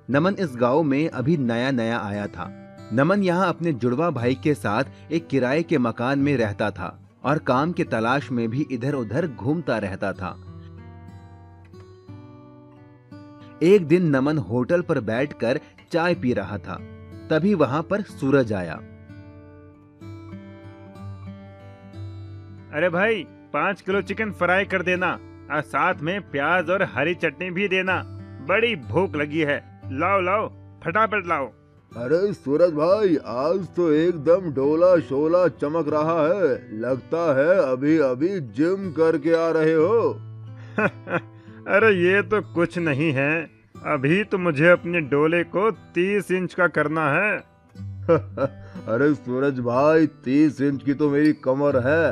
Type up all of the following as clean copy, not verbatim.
नमन इस गांव में अभी नया नया आया था। नमन यहाँ अपने जुड़वा भाई के साथ एक किराए के मकान में रहता था और काम के तलाश में भी इधर उधर घूमता रहता था। एक दिन नमन होटल पर बैठकर चाय पी रहा था, तभी वहां पर सूरज आया। अरे भाई, 5 किलो चिकन फ्राई कर देना और साथ में प्याज और हरी चटनी भी देना। बड़ी भूख लगी है। लाओ लाओ, फटाफट लाओ। अरे सूरज भाई, आज तो एकदम डोला शोला चमक रहा है। लगता है अभी अभी जिम करके आ रहे हो। अरे ये तो कुछ नहीं है। अभी तो मुझे अपने डोले को 30 इंच का करना है। अरे सूरज भाई, 30 इंच की तो मेरी कमर है।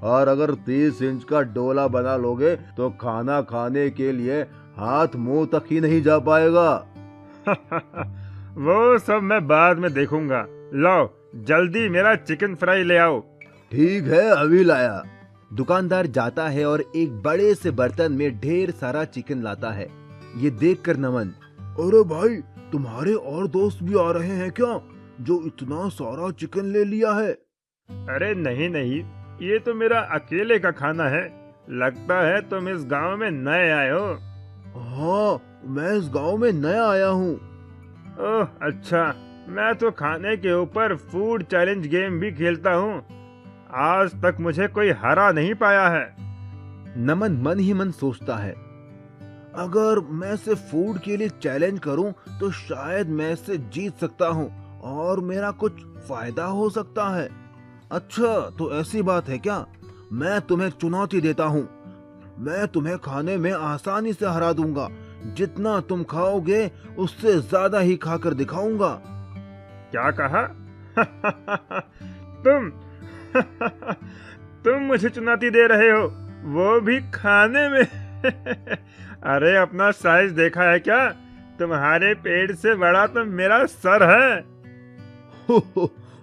और अगर 30 इंच का डोला बना लोगे तो खाना खाने के लिए हाथ मुंह तक ही नहीं जा पाएगा। वो सब मैं बाद में देखूंगा। लाओ जल्दी मेरा चिकन फ्राई ले आओ। ठीक है, अभी लाया। दुकानदार जाता है और एक बड़े से बर्तन में ढेर सारा चिकन लाता है। ये देखकर नमन, अरे भाई, तुम्हारे और दोस्त भी आ रहे हैं क्या, जो इतना सारा चिकन ले लिया है? अरे नहीं नहीं, ये तो मेरा अकेले का खाना है। लगता है तुम इस गांव में नए आए हो। हाँ, मैं इस गांव में नया आया हूँ। ओह अच्छा, मैं तो खाने के ऊपर फूड चैलेंज गेम भी खेलता हूँ। आज तक मुझे कोई हरा नहीं पाया है। नमन मन ही मन सोचता है, अगर मैं इसे फूड के लिए चैलेंज करूं तो शायद मैं इसे जीत सकता हूं और मेरा कुछ फायदा हो सकता है। अच्छा, तो ऐसी बात है क्या? मैं तुम्हें चुनौती देता हूं। मैं तुम्हें खाने में आसानी से हरा दूंगा। जितना तुम खाओगे उससे ज्यादा ही खाकर दिखाऊंगा। क्या कहा? तुम तुम मुझे चुनौती दे रहे हो, वो भी खाने में? अरे अपना साइज देखा है क्या? तुम्हारे पेट से बड़ा तो मेरा सर है।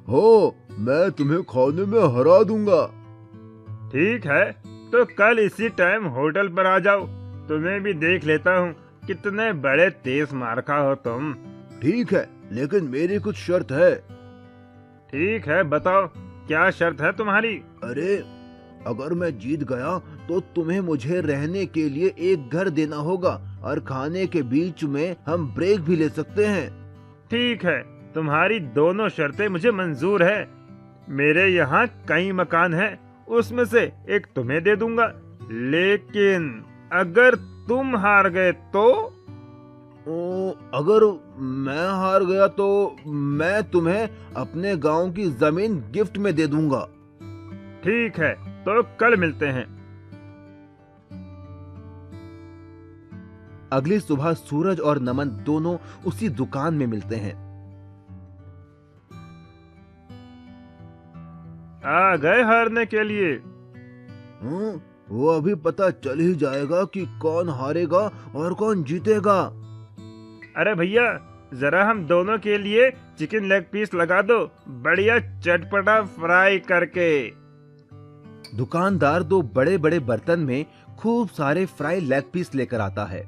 हो, मैं तुम्हें खाने में हरा दूंगा। ठीक है, तो कल इसी टाइम होटल पर आ जाओ। तुम्हें भी देख लेता हूँ कितने बड़े तेज मारखा हो तुम। ठीक है, लेकिन मेरी कुछ शर्त है। ठीक है, बताओ क्या शर्त है तुम्हारी? अरे, अगर मैं जीत गया तो तुम्हें मुझे रहने के लिए एक घर देना होगा और खाने के बीच में हम ब्रेक भी ले सकते हैं। ठीक है, तुम्हारी दोनों शर्तें मुझे मंजूर है। मेरे यहाँ कई मकान हैं, उसमें से एक तुम्हें दे दूंगा। लेकिन अगर तुम हार गए तो? अगर मैं हार गया तो मैं तुम्हें अपने गांव की जमीन गिफ्ट में दे दूंगा। ठीक है, तो कल मिलते हैं। अगली सुबह सूरज और नमन दोनों उसी दुकान में मिलते हैं। आ गए हारने के लिए? वो अभी पता चल ही जाएगा कि कौन हारेगा और कौन जीतेगा। अरे भैया, जरा हम दोनों के लिए चिकन लेग पीस लगा दो, बढ़िया चटपटा फ्राई करके। दुकानदार दो बड़े बड़े बर्तन में खूब सारे फ्राई लेग पीस लेकर आता है।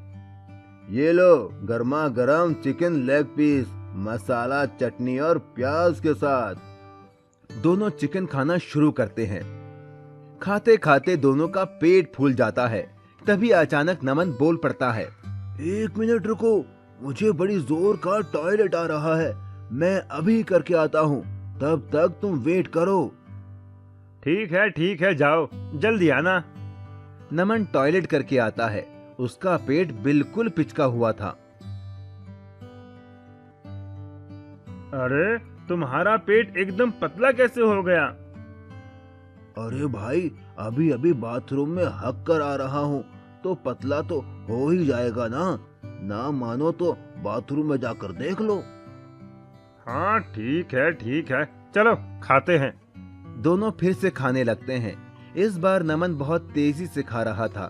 ये लो, गर्मा गर्म चिकन लेग पीस, मसाला, चटनी और प्याज के साथ। दोनों चिकन खाना शुरू करते हैं। खाते खाते दोनों का पेट फूल जाता है। तभी अचानक नमन बोल पड़ता है, 1 मिनट रुको, मुझे बड़ी जोर का टॉयलेट आ रहा है। मैं अभी करके आता हूँ, तब तक तुम वेट करो। ठीक है, जाओ, जल्दी आना। नमन टॉयलेट करके आता है। उसका पेट बिल्कुल पिचका हुआ था। अरे तुम्हारा पेट एकदम पतला कैसे हो गया? अरे भाई, अभी अभी बाथरूम में हक कर आ रहा हूँ, तो पतला तो हो ही जाएगा ना। ना मानो तो बाथरूम में जाकर देख लो। हाँ ठीक है, चलो खाते हैं। दोनों फिर से खाने लगते हैं। इस बार नमन बहुत तेजी से खा रहा था,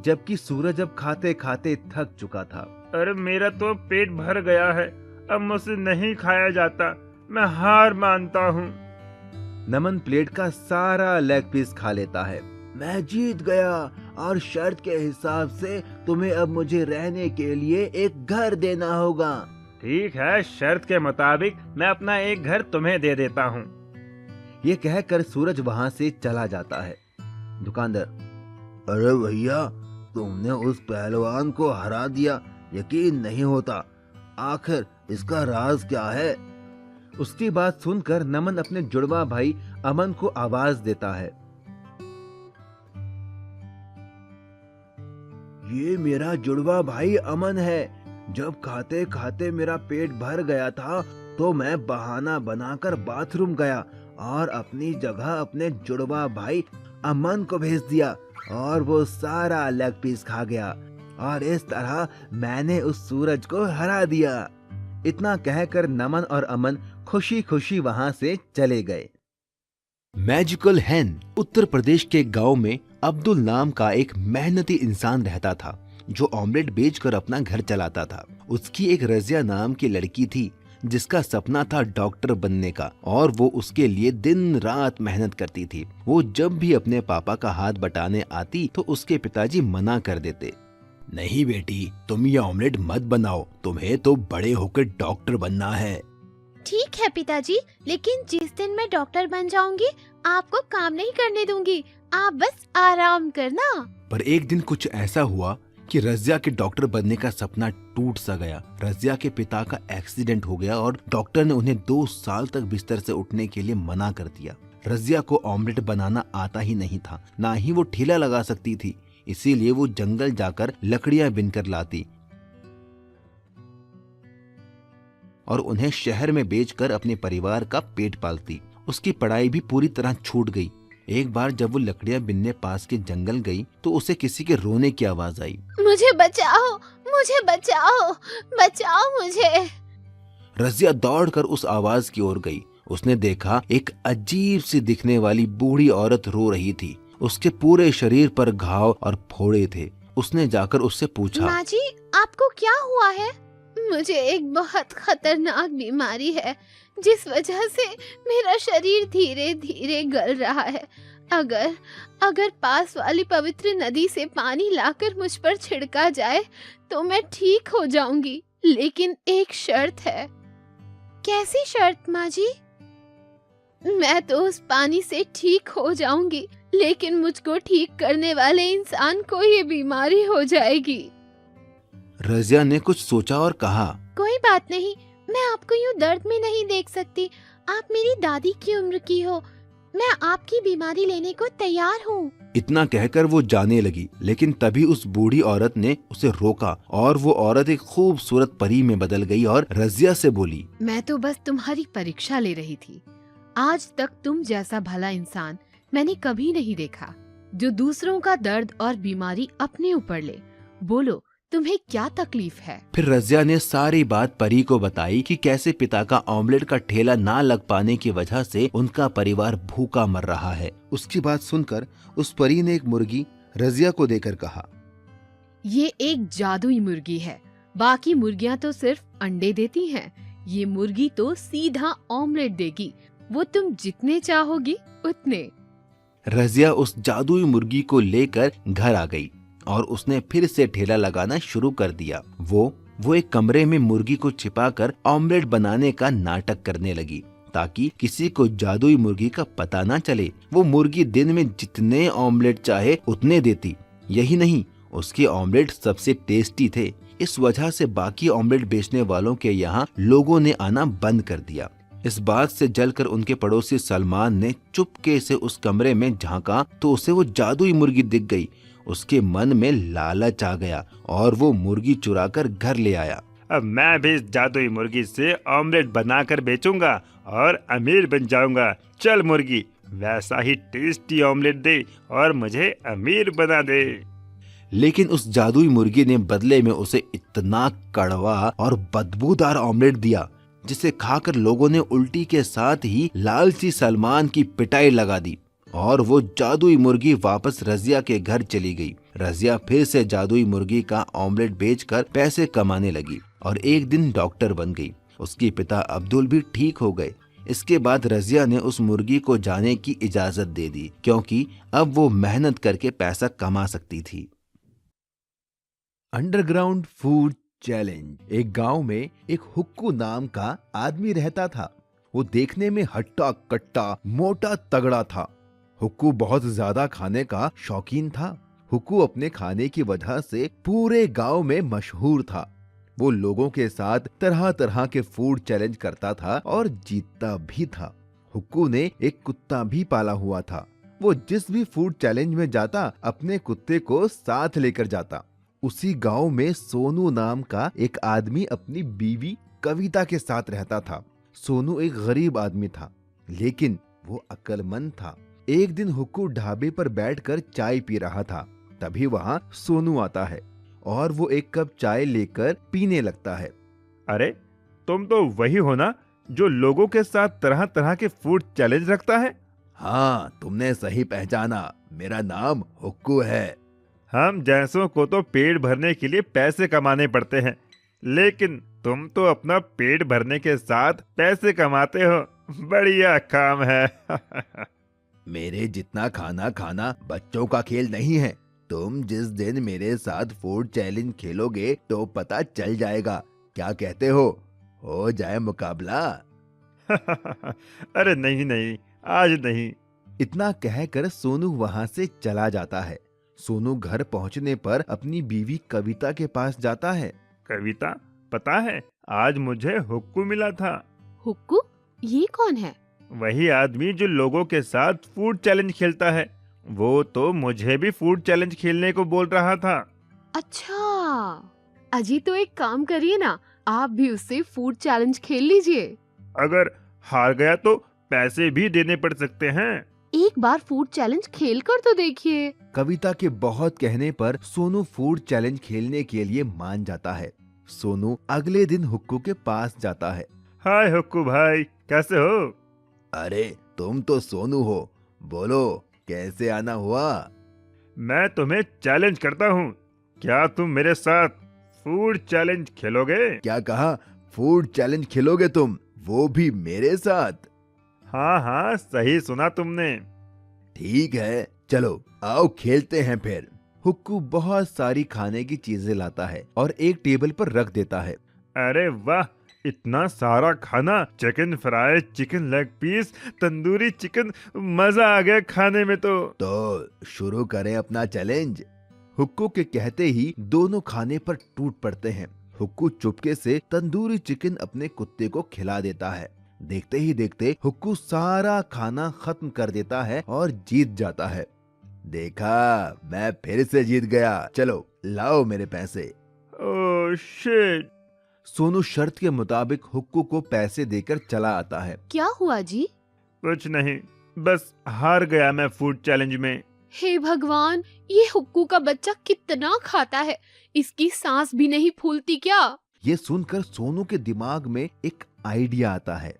जबकि सूरज अब खाते खाते थक चुका था। अरे मेरा तो पेट भर गया है, अब मुझसे नहीं खाया जाता, मैं हार मानता हूँ। नमन प्लेट का सारा लेग पीस खा लेता है। मैं जीत गया, और शर्त के हिसाब से तुम्हें अब मुझे रहने के लिए एक घर देना होगा। ठीक है, शर्त के मुताबिक मैं अपना एक घर तुम्हें दे देता हूँ। ये कहकर सूरज वहां से चला जाता है। दुकानदार, अरे भैया, तुमने उस पहलवान को हरा दिया, यकीन नहीं होता। आखिर इसका राज क्या है? उसकी बात सुनकर नमन अपने जुड़वा भाई अमन को आवाज देता है। ये मेरा जुड़वा भाई अमन है। जब खाते खाते मेरा पेट भर गया था तो मैं बहाना बनाकर बाथरूम गया और अपनी जगह अपने जुड़वा भाई अमन को भेज दिया और वो सारा लेग पीस खा गया और इस तरह मैंने उस सूरज को हरा दिया। इतना कहकर नमन और अमन खुशी खुशी वहां से चले गए। मैजिकल हैन। उत्तर प्रदेश के गांव में अब्दुल नाम का एक मेहनती इंसान रहता था जो ऑमलेट बेचकर अपना घर चलाता था। उसकी एक रजिया नाम की लड़की थी जिसका सपना था डॉक्टर बनने का और वो उसके लिए दिन रात मेहनत करती थी। वो जब भी अपने पापा का हाथ बटाने आती तो उसके पिताजी मना कर देते। नहीं बेटी, तुम ये ऑमलेट मत बनाओ, तुम्हें तो बड़े होकर डॉक्टर बनना है। ठीक है पिताजी, लेकिन जिस दिन मैं डॉक्टर बन जाऊंगी आपको काम नहीं करने दूंगी, आप बस आराम करना। पर एक दिन कुछ ऐसा हुआ कि रजिया के डॉक्टर बनने का सपना टूट सा गया। रजिया के पिता का एक्सीडेंट हो गया और डॉक्टर ने उन्हें 2 साल तक बिस्तर से उठने के लिए मना कर दिया। रजिया को ऑमलेट बनाना आता ही नहीं था, ना ही वो ठेला लगा सकती थी, इसीलिए वो जंगल जाकर लकड़ियां बिनकर लाती और उन्हें शहर में बेचकर अपने परिवार का पेट पालती। उसकी पढ़ाई भी पूरी तरह छूट गई। एक बार जब वो लकड़ियां बिनने पास के जंगल गई तो उसे किसी के रोने की आवाज आई। मुझे बचाओ, मुझे बचाओ, बचाओ मुझे। रजिया दौड़कर उस आवाज की ओर गई। उसने देखा एक अजीब सी दिखने वाली बूढ़ी औरत रो रही थी। उसके पूरे शरीर पर घाव और फोड़े थे। उसने जाकर उससे पूछा, माँ जी, आपको क्या हुआ है? मुझे एक बहुत खतरनाक बीमारी है जिस वजह से मेरा शरीर धीरे धीरे गल रहा है। अगर पास वाली पवित्र नदी से पानी लाकर मुझ पर छिड़का जाए तो मैं ठीक हो जाऊंगी, लेकिन एक शर्त है। कैसी शर्त माँ जी? मैं तो उस पानी से ठीक हो जाऊंगी, लेकिन मुझको ठीक करने वाले इंसान को ये बीमारी हो जाएगी। रजिया ने कुछ सोचा और कहा, कोई बात नहीं, मैं आपको यूं दर्द में नहीं देख सकती। आप मेरी दादी की उम्र की हो, मैं आपकी बीमारी लेने को तैयार हूँ। इतना कहकर वो जाने लगी, लेकिन तभी उस बूढ़ी औरत ने उसे रोका और वो औरत एक खूबसूरत परी में बदल गई और रजिया से बोली, मैं तो बस तुम्हारी परीक्षा ले रही थी। आज तक तुम जैसा भला इंसान मैंने कभी नहीं देखा जो दूसरों का दर्द और बीमारी अपने ऊपर ले। बोलो, तुम्हें क्या तकलीफ है? फिर रजिया ने सारी बात परी को बताई कि कैसे पिता का ऑमलेट का ठेला ना लग पाने की वजह से उनका परिवार भूखा मर रहा है। उसकी बात सुनकर उस परी ने एक मुर्गी रजिया को देकर कहा, ये एक जादुई मुर्गी है, बाकी मुर्गियां तो सिर्फ अंडे देती हैं। ये मुर्गी तो सीधा ऑमलेट देगी, वो तुम जितने चाहोगी उतने। रजिया उस जादुई मुर्गी को लेकर घर आ गई और उसने फिर से ठेला लगाना शुरू कर दिया। वो एक कमरे में मुर्गी को छिपाकर ऑमलेट बनाने का नाटक करने लगी ताकि किसी को जादुई मुर्गी का पता ना चले। वो मुर्गी दिन में जितने ऑमलेट चाहे उतने देती। यही नहीं, उसके ऑमलेट सबसे टेस्टी थे। इस वजह से बाकी ऑमलेट बेचने वालों के यहाँ लोगों ने आना बंद कर दिया। इस बात से जलकर उनके पड़ोसी सलमान ने चुपके से उस कमरे में झांका तो उसे वो जादुई मुर्गी दिख गई। उसके मन में लालच आ गया और वो मुर्गी चुराकर घर ले आया। अब मैं भी इस जादुई मुर्गी से ऑमलेट बनाकर बेचूंगा और अमीर बन जाऊंगा। चल मुर्गी, वैसा ही टेस्टी ऑमलेट दे और मुझे अमीर बना दे। लेकिन उस जादुई मुर्गी ने बदले में उसे इतना कड़वा और बदबूदार ऑमलेट दिया जिसे खाकर लोगों ने उल्टी के साथ ही लालची सलमान की पिटाई लगा दी और वो जादुई मुर्गी वापस रजिया के घर चली गई। रजिया फिर से जादुई मुर्गी का ऑमलेट बेचकर पैसे कमाने लगी और एक दिन डॉक्टर बन गई। उसके पिता अब्दुल भी ठीक हो गए। इसके बाद रजिया ने उस मुर्गी को जाने की इजाजत दे दी, क्योंकि अब वो मेहनत करके पैसा कमा सकती थी। Underground food challenge. एक गांव में एक हुक्कू नाम का आदमी रहता था। वो देखने में हट्टा कट्टा मोटा तगड़ा था। हुक्कू बहुत ज्यादा खाने का शौकीन था। हुक्कू अपने खाने की वजह से पूरे गांव में मशहूर था। वो लोगों के साथ तरह तरह के फूड चैलेंज करता था और जीतता भी था। हुक्कू ने एक कुत्ता भी पाला हुआ था। वो जिस भी फूड चैलेंज में जाता अपने कुत्ते को साथ लेकर जाता। उसी गांव में सोनू नाम का एक आदमी अपनी बीवी कविता के साथ रहता था। सोनू एक गरीब आदमी था, लेकिन वो अक्लमंद था। एक दिन हुक्कू ढाबे पर बैठकर चाय पी रहा था। तभी वहाँ सोनू आता है और वो एक कप चाय लेकर पीने लगता है। अरे, तुम तो वही हो ना जो लोगों के साथ तरह तरह के फूड चैलेंज रखता है? हाँ, तुमने सही पहचाना। मेरा नाम हुक्कू है। हम जैसों को तो पेट भरने के लिए पैसे कमाने पड़ते हैं, लेकिन तुम तो अपना पेट भरने के साथ पैसे कमाते हो। बढ़िया काम है। मेरे जितना खाना खाना बच्चों का खेल नहीं है। तुम जिस दिन मेरे साथ फूड चैलेंज खेलोगे तो पता चल जाएगा। क्या कहते हो जाए मुकाबला? अरे नहीं नहीं, आज नहीं। इतना कहकर सोनू वहाँ से चला जाता है। सोनू घर पहुँचने पर अपनी बीवी कविता के पास जाता है। कविता, पता है आज मुझे हुक्कू मिला था। हुक्कू? ये कौन है? वही आदमी जो लोगों के साथ फूड चैलेंज खेलता है। वो तो मुझे भी फूड चैलेंज खेलने को बोल रहा था। अच्छा, अजी तो एक काम करिए ना, आप भी उससे फूड चैलेंज खेल लीजिए। अगर हार गया तो पैसे भी देने पड़ सकते हैं। एक बार फूड चैलेंज खेल कर तो देखिए। कविता के बहुत कहने पर सोनू फूड चैलेंज खेलने के लिए मान जाता है। सोनू अगले दिन हुक्कू के पास जाता है। हाय हुक्कू भाई, कैसे हो? अरे, तुम तो सोनू हो। बोलो, कैसे आना हुआ? मैं तुम्हें चैलेंज करता हूँ। क्या तुम मेरे साथ फूड चैलेंज खेलोगे? क्या कहा? फूड चैलेंज खेलोगे तुम, वो भी मेरे साथ? हाँ हाँ, सही सुना तुमने। ठीक है, चलो आओ खेलते हैं फिर। हुक्कू बहुत सारी खाने की चीजें लाता है और एक टेबल पर रख देता है। अरे वाह, इतना सारा खाना! Chicken fry, chicken leg piece, tandoori chicken, मजा आ गया खाने में तो शुरू करें अपना चैलेंज। हुक्कू के कहते ही दोनों खाने पर टूट पड़ते हैं। हुक्कू चुपके से तंदूरी चिकन अपने कुत्ते को खिला देता है। देखते ही देखते हुक्कू सारा खाना खत्म कर देता है और जीत जाता है। देखा, मैं फिर से जीत गया। चलो लाओ मेरे पैसे। Oh shit! सोनू शर्त के मुताबिक हुक्कू को पैसे देकर चला आता है। क्या हुआ जी? कुछ नहीं, बस हार गया मैं फूड चैलेंज में। हे भगवान, ये हुक्कू का बच्चा कितना खाता है, इसकी सांस भी नहीं फूलती क्या? ये सुनकर सोनू के दिमाग में एक आइडिया आता है।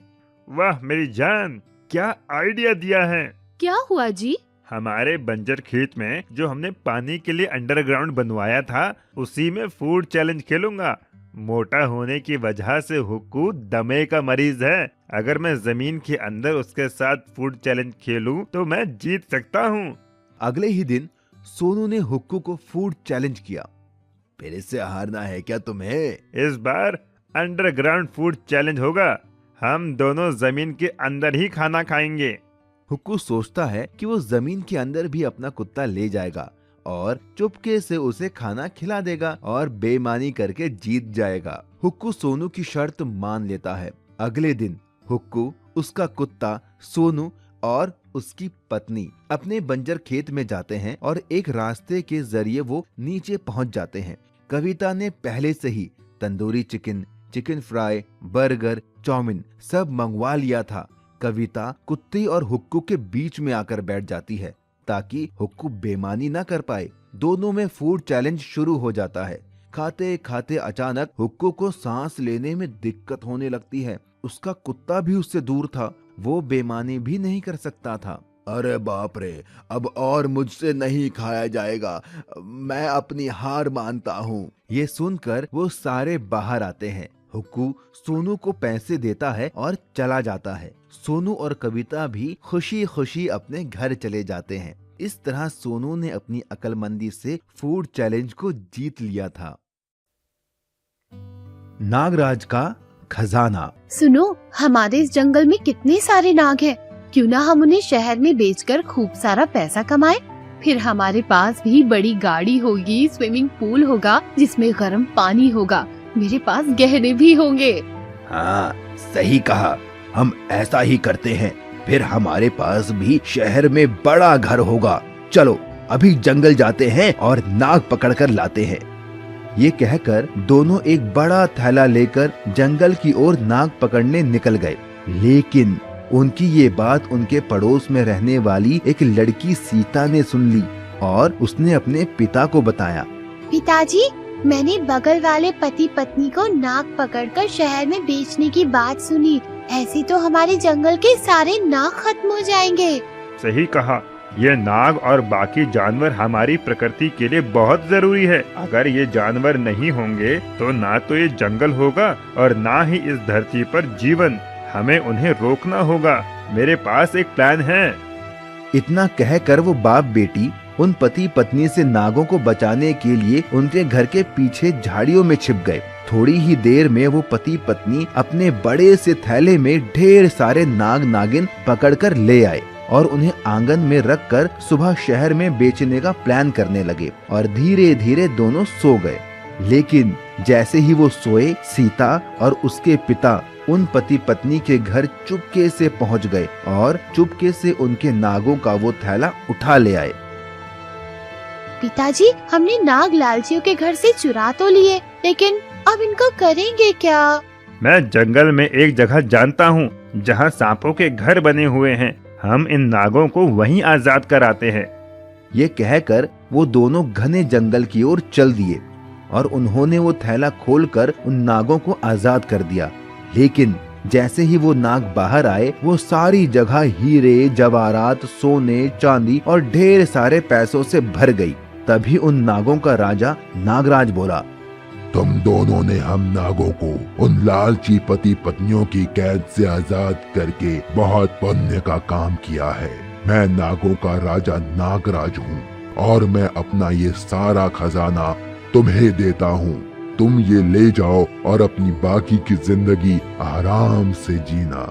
वाह मेरी जान, क्या आइडिया दिया है! क्या हुआ जी? हमारे बंजर खेत में जो हमने पानी के लिए अंडरग्राउंड बनवाया था, उसी में फूड चैलेंज खेलूंगा। मोटा होने की वजह से हुक्कू दमे का मरीज है। अगर मैं जमीन के अंदर उसके साथ फूड चैलेंज खेलूं तो मैं जीत सकता हूं। अगले ही दिन सोनू ने हुक्कू को फूड चैलेंज किया। फिर इससे हारना है क्या तुम्हें? इस बार अंडरग्राउंड फूड चैलेंज होगा। हम दोनों जमीन के अंदर ही खाना खाएंगे। हुक्कू सोचता है कि वो जमीन के अंदर भी अपना कुत्ता ले जाएगा और चुपके से उसे खाना खिला देगा और बेईमानी करके जीत जाएगा। हुक्कू सोनू की शर्त मान लेता है। अगले दिन हुक्कू, उसका कुत्ता, सोनू और उसकी पत्नी अपने बंजर खेत में जाते हैं और एक रास्ते के जरिए वो नीचे पहुंच जाते हैं। कविता ने पहले से ही tandoori chicken, chicken fry, burger, chow mein सब मंगवा लिया था। कविता कुत्ते और हुक्कू के बीच में आकर बैठ जाती है ताकि हुक्कू बेईमानी ना कर पाए। दोनों में फूड चैलेंज शुरू हो जाता है। खाते खाते अचानक हुक्कू को सांस लेने में दिक्कत होने लगती है। उसका कुत्ता भी उससे दूर था, वो बेईमानी भी नहीं कर सकता था। अरे बाप रे, अब और मुझसे नहीं खाया जाएगा, मैं अपनी हार मानता हूँ। ये सुनकर वो सारे बाहर आते हैं। हुक्कू सोनू को पैसे देता है और चला जाता है। सोनू और कविता भी खुशी खुशी अपने घर चले जाते हैं। इस तरह सोनू ने अपनी अक्लमंदी से फूड चैलेंज को जीत लिया था। नागराज का खजाना। सुनो, हमारे इस जंगल में कितने सारे नाग हैं। क्यों ना हम उन्हें शहर में बेचकर खूब सारा पैसा कमाएं। फिर हमारे पास भी बड़ी गाड़ी होगी, स्विमिंग पूल होगा जिसमें गर्म पानी होगा, मेरे पास गहने भी होंगे। हाँ, सही कहा, हम ऐसा ही करते हैं। फिर हमारे पास भी शहर में बड़ा घर होगा। चलो अभी जंगल जाते हैं और नाग पकड़ कर लाते हैं। ये कहकर दोनों एक बड़ा थैला लेकर जंगल की ओर नाग पकड़ने निकल गए। लेकिन उनकी ये बात उनके पड़ोस में रहने वाली एक लड़की सीता ने सुन ली और उसने अपने पिता को बताया। पिताजी, मैंने बगल वाले पति पत्नी को नाग पकड़कर शहर में बेचने की बात सुनी। ऐसे तो हमारे जंगल के सारे नाग खत्म हो जाएंगे। सही कहा, ये नाग और बाकी जानवर हमारी प्रकृति के लिए बहुत जरूरी है। अगर ये जानवर नहीं होंगे तो ना तो ये जंगल होगा और ना ही इस धरती पर जीवन। हमें उन्हें रोकना होगा। मेरे पास एक प्लान है। इतना कहकर वो बाप बेटी उन पति पत्नी से नागों को बचाने के लिए उनके घर के पीछे झाड़ियों में छिप गए। थोड़ी ही देर में वो पति पत्नी अपने बड़े से थैले में ढेर सारे नाग नागिन पकड़कर ले आए और उन्हें आंगन में रखकर सुबह शहर में बेचने का प्लान करने लगे। और धीरे धीरे दोनों सो गए। लेकिन जैसे ही वो सोए, सीता और उसके पिता उन पति पत्नी के घर चुपके से पहुंच गए और चुपके से उनके नागों का वो थैला उठा ले आए। पिताजी, हमने नाग लालचियों के घर से चुरा तो लिए, लेकिन अब इनको करेंगे क्या? मैं जंगल में एक जगह जानता हूँ जहाँ सांपों के घर बने हुए हैं। हम इन नागों को वहीं आजाद कराते हैं। ये कहकर वो दोनों घने जंगल की ओर चल दिए और उन्होंने वो थैला खोलकर उन नागों को आजाद कर दिया। लेकिन जैसे ही वो नाग बाहर आए, वो सारी जगह हीरे जवाहरात, सोने, चांदी और ढेर सारे पैसों से भर गई। तभी उन नागों का राजा नागराज बोला, तुम दोनों ने हम नागों को उन लालची पति पत्नियों की कैद से आजाद करके बहुत पुण्य का काम किया है। मैं नागों का राजा नागराज हूँ और मैं अपना ये सारा खजाना तुम्हें देता हूँ। तुम ये ले जाओ और अपनी बाकी की जिंदगी आराम से जीना।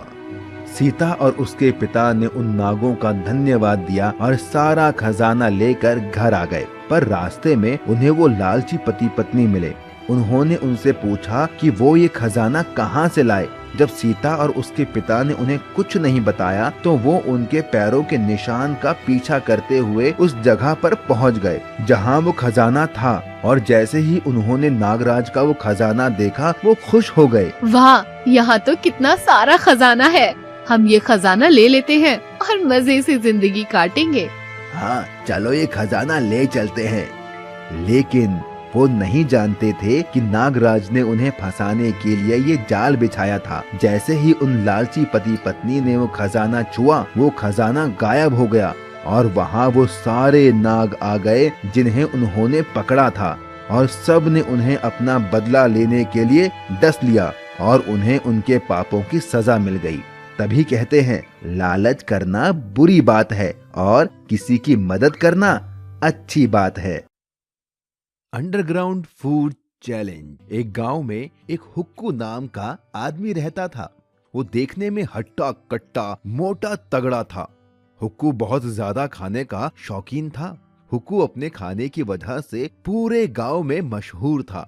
सीता और उसके पिता ने उन नागों का धन्यवाद दिया और सारा खजाना लेकर घर आ गए। पर रास्ते में उन्हें वो लालची पति पत्नी मिले। उन्होंने उनसे पूछा कि वो ये खजाना कहाँ से लाए। जब सीता और उसके पिता ने उन्हें कुछ नहीं बताया तो वो उनके पैरों के निशान का पीछा करते हुए उस जगह पर पहुंच गए जहां वो खजाना था। और जैसे ही उन्होंने नागराज का वो खजाना देखा, वो खुश हो गए। वाह, यहाँ तो कितना सारा खजाना है। हम ये खजाना ले लेते हैं और मजे से जिंदगी काटेंगे। हाँ, चलो ये खजाना ले चलते हैं। लेकिन वो नहीं जानते थे कि नागराज ने उन्हें फंसाने के लिए ये जाल बिछाया था। जैसे ही उन लालची पति पत्नी ने वो खजाना छुआ, वो खजाना गायब हो गया और वहाँ वो सारे नाग आ गए जिन्हें उन्होंने पकड़ा था। और सब ने उन्हें अपना बदला लेने के लिए डस लिया और उन्हें उनके पापों की सजा मिल गई। तभी कहते हैं, लालच करना बुरी बात है और किसी की मदद करना अच्छी बात है। Underground food challenge. एक गांव में एक हुक्कू नाम का आदमी रहता था। वो देखने में हट्टा कट्टा मोटा तगड़ा था। हुक्कू बहुत ज्यादा खाने का शौकीन था। हुक्कू अपने खाने की वजह से पूरे गांव में मशहूर था।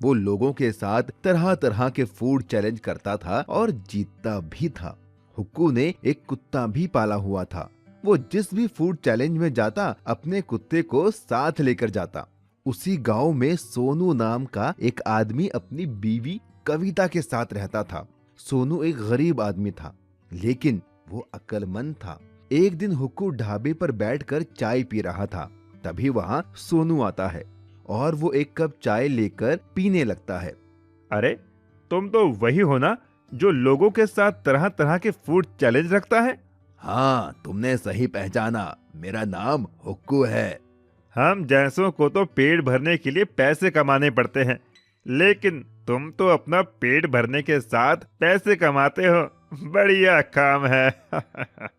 वो लोगों के साथ तरह तरह के फूड चैलेंज करता था और जीतता भी था। हुक्कू ने एक कुत्ता भी पाला हुआ था। वो जिस भी फूड चैलेंज में जाता, अपने कुत्ते को साथ लेकर जाता। उसी गांव में सोनू नाम का एक आदमी अपनी बीवी कविता के साथ रहता था। सोनू एक गरीब आदमी था, लेकिन वो अक्लमंद था। एक दिन हुक्कू ढाबे पर बैठकर चाय पी रहा था। तभी वहां सोनू आता है और वो एक कप चाय लेकर पीने लगता है। अरे, तुम तो वही हो ना जो लोगों के साथ तरह तरह के फूड चैलेंज रखता है? हाँ, तुमने सही पहचाना। मेरा नाम हुक्कू है। हम जैसों को तो पेट भरने के लिए पैसे कमाने पड़ते हैं, लेकिन तुम तो अपना पेट भरने के साथ पैसे कमाते हो, बढ़िया काम है।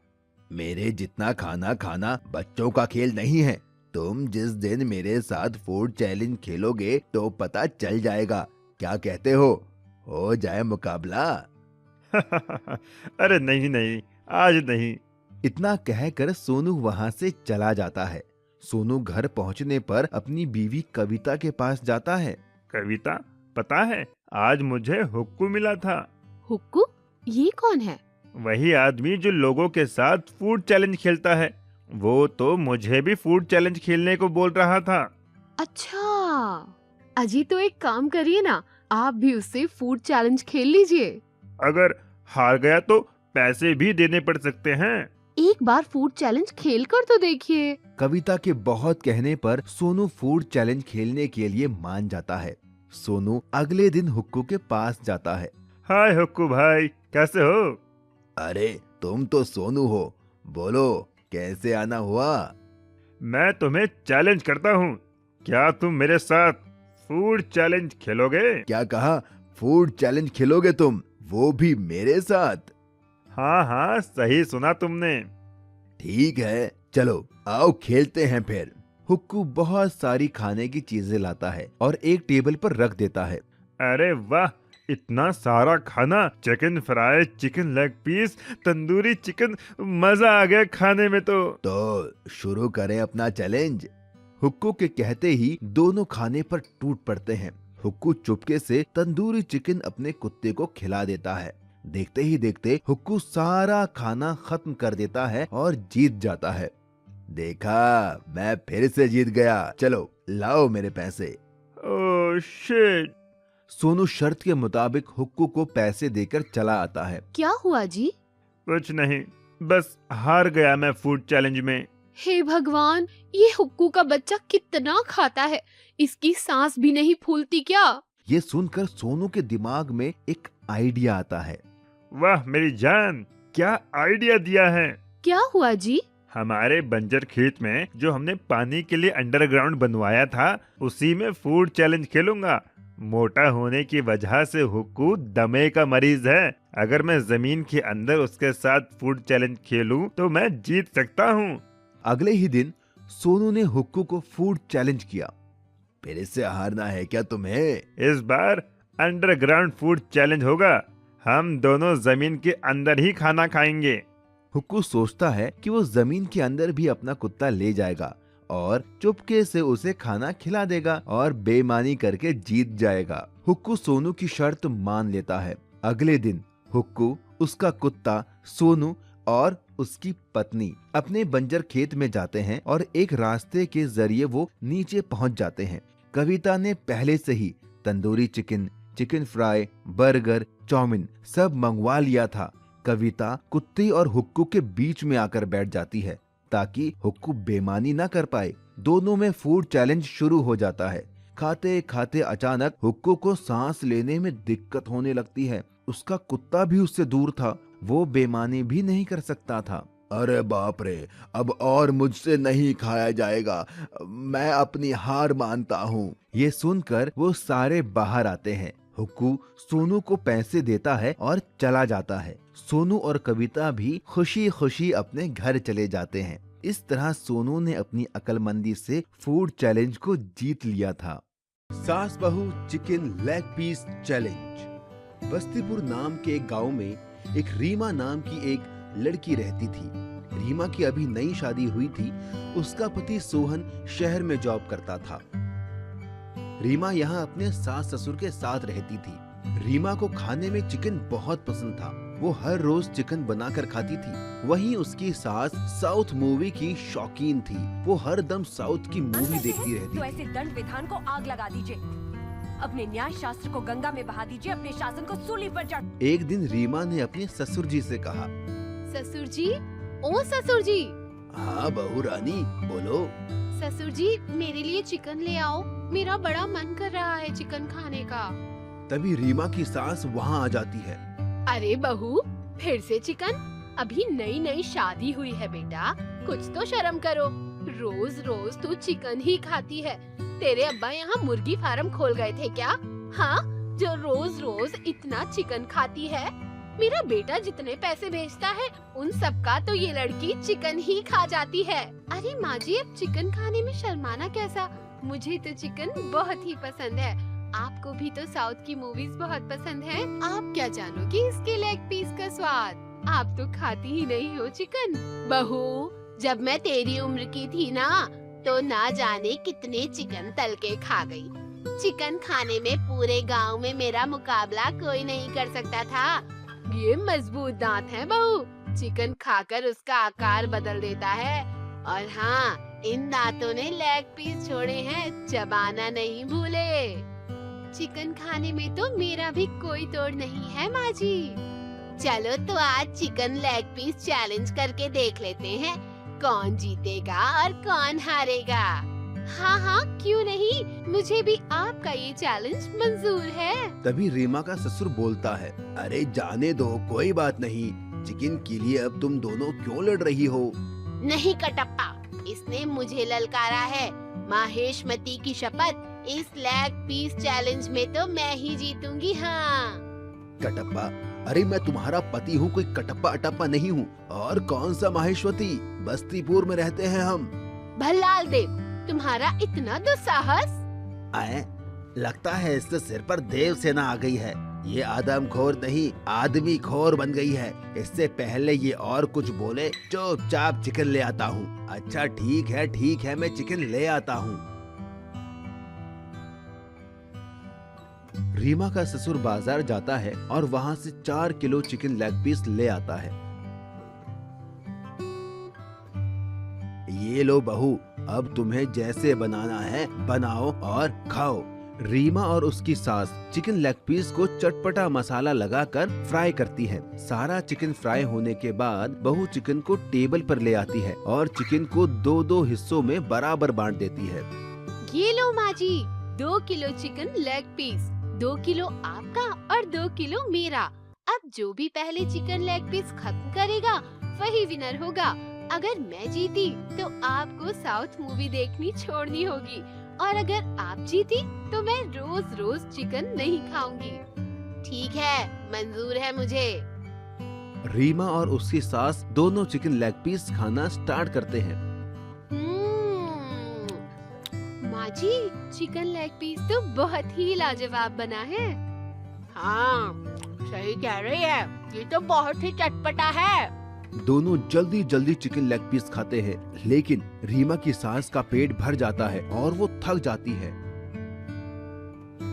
मेरे जितना खाना खाना बच्चों का खेल नहीं है। तुम जिस दिन मेरे साथ फूड चैलेंज खेलोगे तो पता चल जाएगा। क्या कहते हो जाए मुकाबला? अरे नहीं नहीं, आज नहीं। इतना कहकर सोनू वहां से चला जाता है। सोनू घर पहुंचने पर अपनी बीवी कविता के पास जाता है। कविता, पता है आज मुझे हुक्कू मिला था। हुक्कू? ये कौन है? वही आदमी जो लोगों के साथ फूड चैलेंज खेलता है। वो तो मुझे भी फूड चैलेंज खेलने को बोल रहा था। अच्छा, अजी तो एक काम करिए ना, आप भी उससे फूड चैलेंज खेल लीजिए। अगर हार गया तो पैसे भी देने पड़ सकते हैं। एक बार फूड चैलेंज खेल कर तो देखिए। कविता के बहुत कहने पर सोनू फूड चैलेंज खेलने के लिए मान जाता है। सोनू अगले दिन हुक्कू के पास जाता है। हाय हुक्कू भाई, कैसे हो? अरे तुम तो सोनू हो, बोलो कैसे आना हुआ? मैं तुम्हें चैलेंज करता हूँ, क्या तुम मेरे साथ फूड चैलेंज खेलोगे? क्या कहा? फूड चैलेंज खेलोगे तुम, वो भी मेरे साथ? हाँ हाँ, सही सुना तुमने। ठीक है, चलो आओ खेलते हैं फिर। हुक्कू बहुत सारी खाने की चीजें लाता है और एक टेबल पर रख देता है। अरे वाह, इतना सारा खाना, chicken fry, chicken leg piece, tandoori chicken, मजा आ गया खाने में। तो शुरू करें अपना चैलेंज। हुक्कू के कहते ही दोनों खाने पर टूट पड़ते हैं। हुक्कू चुपके से तंदूरी चिकन अपने कुत्ते को खिला देता है। देखते ही देखते हुक्कू सारा खाना खत्म कर देता है और जीत जाता है। देखा, मैं फिर से जीत गया। चलो लाओ मेरे पैसे। Oh shit. सोनू शर्त के मुताबिक हुक्कू को पैसे देकर चला आता है। क्या हुआ जी? कुछ नहीं, बस हार गया मैं फूड चैलेंज में। हे भगवान, ये हुक्कू का बच्चा कितना खाता है, इसकी सांस भी नहीं फूलती क्या? ये सुनकर सोनू के दिमाग में एक आइडिया आता है। वाह मेरी जान, क्या आइडिया दिया है। क्या हुआ जी? हमारे बंजर खेत में जो हमने पानी के लिए अंडरग्राउंड बनवाया था, उसी में फूड चैलेंज खेलूंगा। मोटा होने की वजह से हुक्कू दमे का मरीज है। अगर मैं जमीन के अंदर उसके साथ फूड चैलेंज खेलूं तो मैं जीत सकता हूं। अगले ही दिन सोनू ने हुक्कू को फूड चैलेंज किया। फिर इससे हारना है क्या तुम्हें? इस बार अंडरग्राउंड फूड चैलेंज होगा। हम दोनों जमीन के अंदर ही खाना खाएंगे। हुक्कू सोचता है कि वो जमीन के अंदर भी अपना कुत्ता ले जाएगा और चुपके से उसे खाना खिला देगा और बेईमानी करके जीत जाएगा। हुक्कू सोनू की शर्त मान लेता है। अगले दिन हुक्कू, उसका कुत्ता, सोनू और उसकी पत्नी अपने बंजर खेत में जाते हैं और एक रास्ते के जरिए वो नीचे पहुंच जाते हैं। कविता ने पहले से ही tandoori chicken, chicken fry, burger, chow mein सब मंगवा लिया था। कविता कुत्ते और हुक्कू के बीच में आकर बैठ जाती है ताकि हुक्कू बेईमानी ना कर पाए। दोनों में फूड चैलेंज शुरू हो जाता है। खाते खाते अचानक हुक्कू को सांस लेने में दिक्कत होने लगती है। उसका कुत्ता भी उससे दूर था, वो बेईमानी भी नहीं कर सकता था। अरे बाप रे, अब और मुझसे नहीं खाया जाएगा, मैं अपनी हार मानता हूँ। ये सुनकर वो सारे बाहर आते हैं। हुक्कू सोनू को पैसे देता है और चला जाता है। सोनू और कविता भी खुशी खुशी अपने घर चले जाते हैं। इस तरह सोनू ने अपनी अक्लमंदी से फूड चैलेंज को जीत लिया था। सास बहू chicken leg piece challenge. Bastipur नाम के एक गांव में एक रीमा नाम की एक लड़की रहती थी। रीमा की अभी नई शादी हुई थी। उसका पति सोहन शहर में जॉब करता था। रीमा यहाँ अपने सास ससुर के साथ रहती थी। रीमा को खाने में चिकन बहुत पसंद था। वो हर रोज चिकन बनाकर खाती थी। वहीं उसकी सास साउथ मूवी की शौकीन थी। वो हर दम साउथ की मूवी देखती रहती तो थी। ऐसे दंड विधान को आग लगा दीजिए, अपने न्याय शास्त्र को गंगा में बहा दीजिए, अपने शासन को सूली पर चढ़। एक दिन रीमा ने अपने ससुर जी से कहा, ससुर जी, ओ ससुर जी। हाँ बहू रानी, बोलो। ससुर जी, मेरे लिए चिकन ले आओ, मेरा बड़ा मन कर रहा है चिकन खाने का। तभी रीमा की सास वहाँ आ जाती है। अरे बहू, फिर से चिकन? अभी नई नई शादी हुई है बेटा, कुछ तो शर्म करो। रोज रोज तू चिकन ही खाती है। तेरे अब्बा यहाँ मुर्गी फार्म खोल गए थे क्या? हाँ, जो रोज रोज इतना चिकन खाती है। मेरा बेटा जितने पैसे भेजता है उन सब का तो ये लड़की चिकन ही खा जाती है। अरे माँ जी, अब चिकन खाने में शर्माना कैसा? मुझे तो चिकन बहुत ही पसंद है। आपको भी तो साउथ की मूवीज बहुत पसंद है। आप क्या जानोगी इसके लेग पीस का स्वाद? आप तो खाती ही नहीं हो चिकन। बहू, जब मैं तेरी उम्र की थी ना तो ना जाने कितने चिकन तल के खा गई। चिकन खाने में पूरे गांव में मेरा मुकाबला कोई नहीं कर सकता था। ये मजबूत दांत हैं बहू, चिकन खाकर उसका आकार बदल देता है। और हाँ, इन दांतों ने लेग पीस छोड़े हैं, चबाना नहीं भूले। चिकन खाने में तो मेरा भी कोई तोड़ नहीं है माँ जी। चलो तो आज चिकन लेग पीस चैलेंज करके देख लेते हैं, कौन जीतेगा और कौन हारेगा। हाँ हाँ, क्यों नहीं, मुझे भी आपका ये चैलेंज मंजूर है। तभी रीमा का ससुर बोलता है, अरे जाने दो, कोई बात नहीं। चिकन के लिए अब तुम दोनों क्यों लड़ रही हो? नहीं कटप्पा, इसने मुझे ललकारा है। माहेशमती की शपथ, इस लेग पीस चैलेंज में तो मैं ही जीतूंगी। हाँ कटप्पा, अरे मैं तुम्हारा पति हूँ, कोई कटप्पा अटप्पा नहीं हूँ। और कौन सा माहेश्वती, बस्तीपुर में रहते हैं हम। भल्लाल देव, तुम्हारा इतना दुस्साहस? आए, लगता है इसके सिर पर देव सेना आ गई है। ये आदमखोर नहीं, आदमी खोर बन गई है। इससे पहले ये और कुछ बोले, चुपचाप चिकन ले आता हूँ। अच्छा ठीक है, मैं चिकन ले आता हूँ। रीमा का ससुर बाजार जाता है और वहाँ से 4 किलो चिकन लेग पीस ले आता है। ये लो बहू, अब तुम्हें जैसे बनाना है बनाओ और खाओ। रीमा और उसकी सास चिकन लेग पीस को चटपटा मसाला लगाकर फ्राई करती है। सारा चिकन फ्राई होने के बाद बहू चिकन को टेबल पर ले आती है और चिकन को 2-2 हिस्सों में बराबर बांट देती है। ये लो माँ जी, 2 kilo chicken leg piece, 2 kilo आपका और 2 किलो मेरा। अब जो भी पहले चिकन लेग पीस खत्म करेगा वही विनर होगा। अगर मैं जीती तो आपको साउथ मूवी देखनी छोड़नी होगी, और अगर आप जीती तो मैं रोज रोज चिकन नहीं खाऊंगी। ठीक है, मंजूर है मुझे। रीमा और उसकी सास दोनों चिकन लेग पीस खाना स्टार्ट करते हैं। माँ जी, चिकन लेग पीस तो बहुत ही लाजवाब बना है। हाँ, सही कह रही है, ये तो बहुत ही चटपटा है। दोनों जल्दी जल्दी चिकन लेग पीस खाते हैं, लेकिन रीमा की सास का पेट भर जाता है और वो थक जाती है।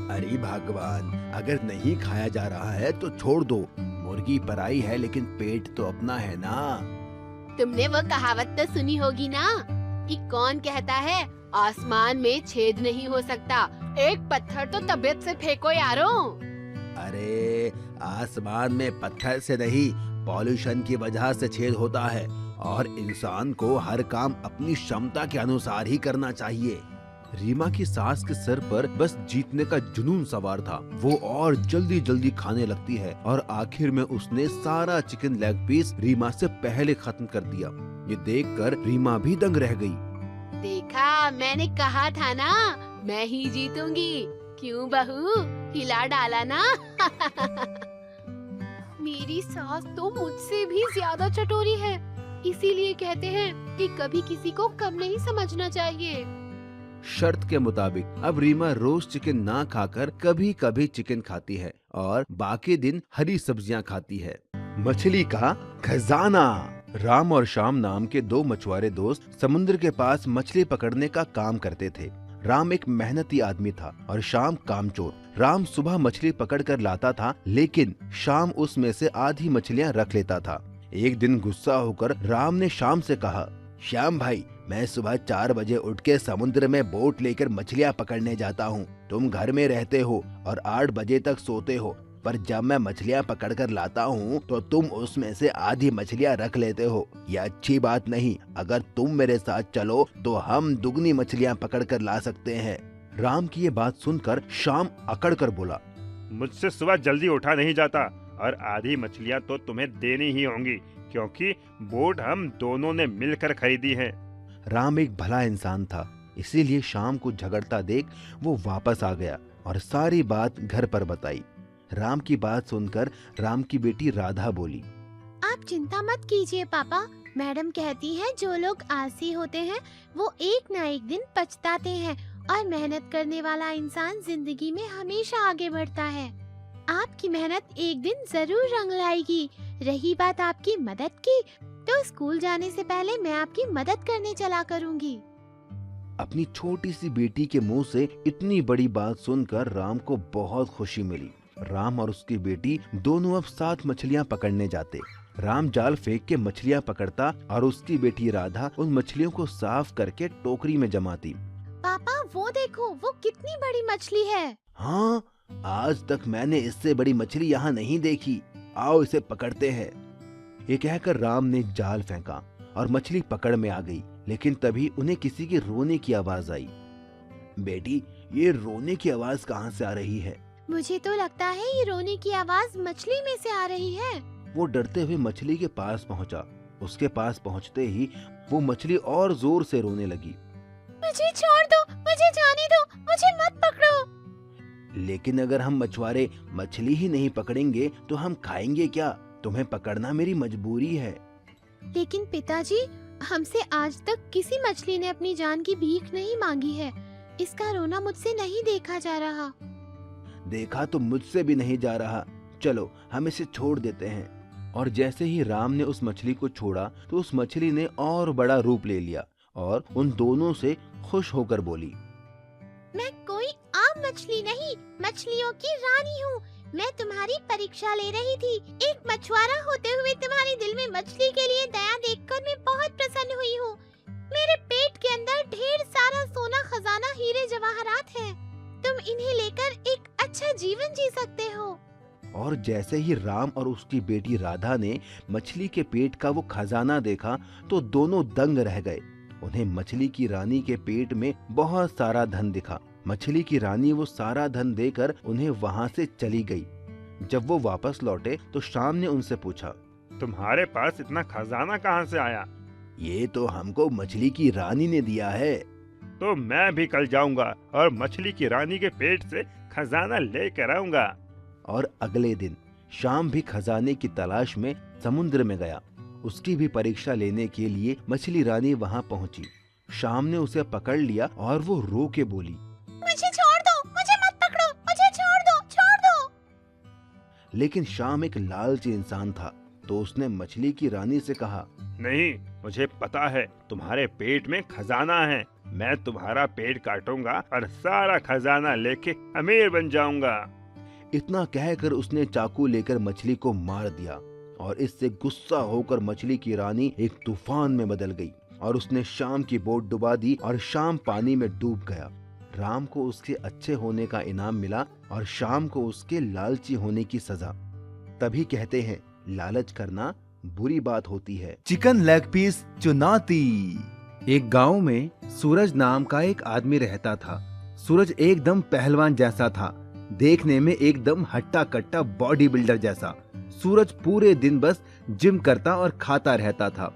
अरे भगवान, अगर नहीं खाया जा रहा है तो छोड़ दो। मुर्गी पराई है लेकिन पेट तो अपना है ना। तुमने वो कहावत तो सुनी होगी ना कि कौन कहता है आसमान में छेद नहीं हो सकता, एक पत्थर तो तबीयत से फेंको यारों। अरे आसमान में पत्थर से नहीं, पॉल्यूशन की वजह से छेद होता है, और इंसान को हर काम अपनी क्षमता के अनुसार ही करना चाहिए। रीमा की सास के सर पर बस जीतने का जुनून सवार था। वो और जल्दी जल्दी खाने लगती है और आखिर में उसने सारा चिकन लेग पीस रीमा से पहले खत्म कर दिया। ये देखकर रीमा भी दंग रह गई। देखा, मैंने कहा था ना, मैं ही जीतूंगी। क्यों बहू, हिला डाला ना। मेरी सास तो मुझसे भी ज्यादा चटोरी है, इसीलिए कहते हैं कि कभी किसी को कम नहीं समझना चाहिए। शर्त के मुताबिक अब रीमा रोज चिकन ना खाकर कभी कभी चिकन खाती है और बाकी दिन हरी सब्जियां खाती है। मछली का खजाना। राम और श्याम नाम के 2 मछुआरे दोस्त समुद्र के पास मछली पकड़ने का काम करते थे। राम एक मेहनती आदमी था और श्याम कामचोर। राम सुबह मछली पकड़ कर लाता था, लेकिन श्याम उसमें से आधी मछलियां रख लेता था। एक दिन गुस्सा होकर राम ने श्याम से कहा, श्याम भाई, मैं सुबह 4 बजे उठ के समुद्र में बोट लेकर मछलियां पकड़ने जाता हूँ। तुम घर में रहते हो और 8 बजे तक सोते हो, पर जब मैं मछलियां पकड़ कर लाता हूँ तो तुम उसमें से आधी मछलियां रख लेते हो। ये अच्छी बात नहीं। अगर तुम मेरे साथ चलो तो हम दुगनी मछलियां पकड़ कर ला सकते हैं। राम की ये बात सुनकर श्याम अकड़ कर बोला, मुझसे सुबह जल्दी उठा नहीं जाता, और आधी मछलियाँ तो तुम्हें देनी ही होंगी, क्योंकि बोट हम दोनों ने मिलकर खरीदी है। राम एक भला इंसान था, इसीलिए शाम को झगड़ता देख वो वापस आ गया। और सारी बात घर पर बताई। राम की बात सुनकर राम की बेटी राधा बोली, आप चिंता मत कीजिए पापा, मैडम कहती है जो लोग आलसी होते हैं वो एक ना एक दिन पछताते हैं और मेहनत करने वाला इंसान जिंदगी में हमेशा आगे बढ़ता है। आपकी मेहनत एक दिन जरूर रंग लाएगी। रही बात आपकी मदद की, तो स्कूल जाने से पहले मैं आपकी मदद करने चला करूंगी। अपनी छोटी सी बेटी के मुंह से इतनी बड़ी बात सुनकर राम को बहुत खुशी मिली। राम और उसकी बेटी दोनों अब 7 मछलियां पकड़ने जाते। राम जाल फेंक के मछलियां पकड़ता और उसकी बेटी राधा उन मछलियों को साफ करके टोकरी में जमाती। पापा वो देखो, वो कितनी बड़ी मछली है। हाँ, आज तक मैंने इससे बड़ी मछली यहाँ नहीं देखी। आओ इसे पकड़ते हैं। ये कहकर राम ने जाल फेंका और मछली पकड़ में आ गई। लेकिन तभी उन्हें किसी के रोने की आवाज आई। बेटी, ये रोने की आवाज कहाँ से आ रही है? मुझे तो लगता है ये रोने की आवाज मछली में से आ रही है। वो डरते हुए मछली के पास पहुंचा। उसके पास पहुंचते ही वो मछली और जोर से रोने लगी। मुझे छोड़ दो, मुझे जाने दो, मुझे मत पकड़ो। लेकिन अगर हम मछुआरे मछली ही नहीं पकड़ेंगे तो हम खाएंगे क्या? तुम्हें पकड़ना मेरी मजबूरी है। लेकिन पिताजी, हमसे आज तक किसी मछली ने अपनी जान की भीख नहीं मांगी है। इसका रोना मुझसे नहीं देखा जा रहा। देखा तो मुझसे भी नहीं जा रहा। चलो हम इसे छोड़ देते हैं। और जैसे ही राम ने उस मछली को छोड़ा तो उस मछली ने और बड़ा रूप ले लिया और उन दोनों से खुश होकर बोली, मैं कोई आम मछली नहीं, मछलियों की रानी हूँ। मैं तुम्हारी परीक्षा ले रही थी। एक मछुआरा होते हुए तुम्हारे दिल में मछली के लिए दया देखकर मैं बहुत प्रसन्न हुई हूँ। मेरे पेट के अंदर ढेर सारा सोना, खजाना, हीरे जवाहरात है। तुम इन्हें लेकर एक अच्छा जीवन जी सकते हो। और जैसे ही राम और उसकी बेटी राधा ने मछली के पेट का वो खजाना देखा तो दोनों दंग रह गए। उन्हें मछली की रानी के पेट में बहुत सारा धन दिखा। मछली की रानी वो सारा धन देकर उन्हें वहाँ से चली गई। जब वो वापस लौटे तो शाम ने उनसे पूछा, तुम्हारे पास इतना खजाना कहाँ से आया? ये तो हमको मछली की रानी ने दिया है। तो मैं भी कल जाऊंगा और मछली की रानी के पेट से खजाना लेकर आऊंगा। और अगले दिन शाम भी खजाने की तलाश में समुद्र में गया। उसकी भी परीक्षा लेने के लिए मछली रानी वहाँ पहुँची। शाम ने उसे पकड़ लिया और वो रो के बोली, मुझे छोड़ दो, मुझे मत पकड़ो, मुझे छोड़ दो, छोड़ दो। लेकिन शाम एक लालची इंसान था तो उसने मछली की रानी से कहा, नहीं, मुझे पता है तुम्हारे पेट में खजाना है। मैं तुम्हारा पेट काटूंगा और सारा खजाना लेके अमीर बन जाऊंगा। इतना कहकर उसने चाकू लेकर मछली को मार दिया और इससे गुस्सा होकर मछली की रानी एक तूफान में बदल गई और उसने शाम की बोट डुबा दी और शाम पानी में डूब गया। राम को उसके अच्छे होने का इनाम मिला और शाम को उसके लालची होने की सजा। तभी कहते हैं, लालच करना बुरी बात होती है। चिकन लेग पीस चुनौती। एक गांव में सूरज नाम का एक आदमी रहता था। सूरज एकदम पहलवान जैसा था, देखने में एकदम हट्टा कट्टा बॉडी बिल्डर जैसा। सूरज पूरे दिन बस जिम करता और खाता रहता था।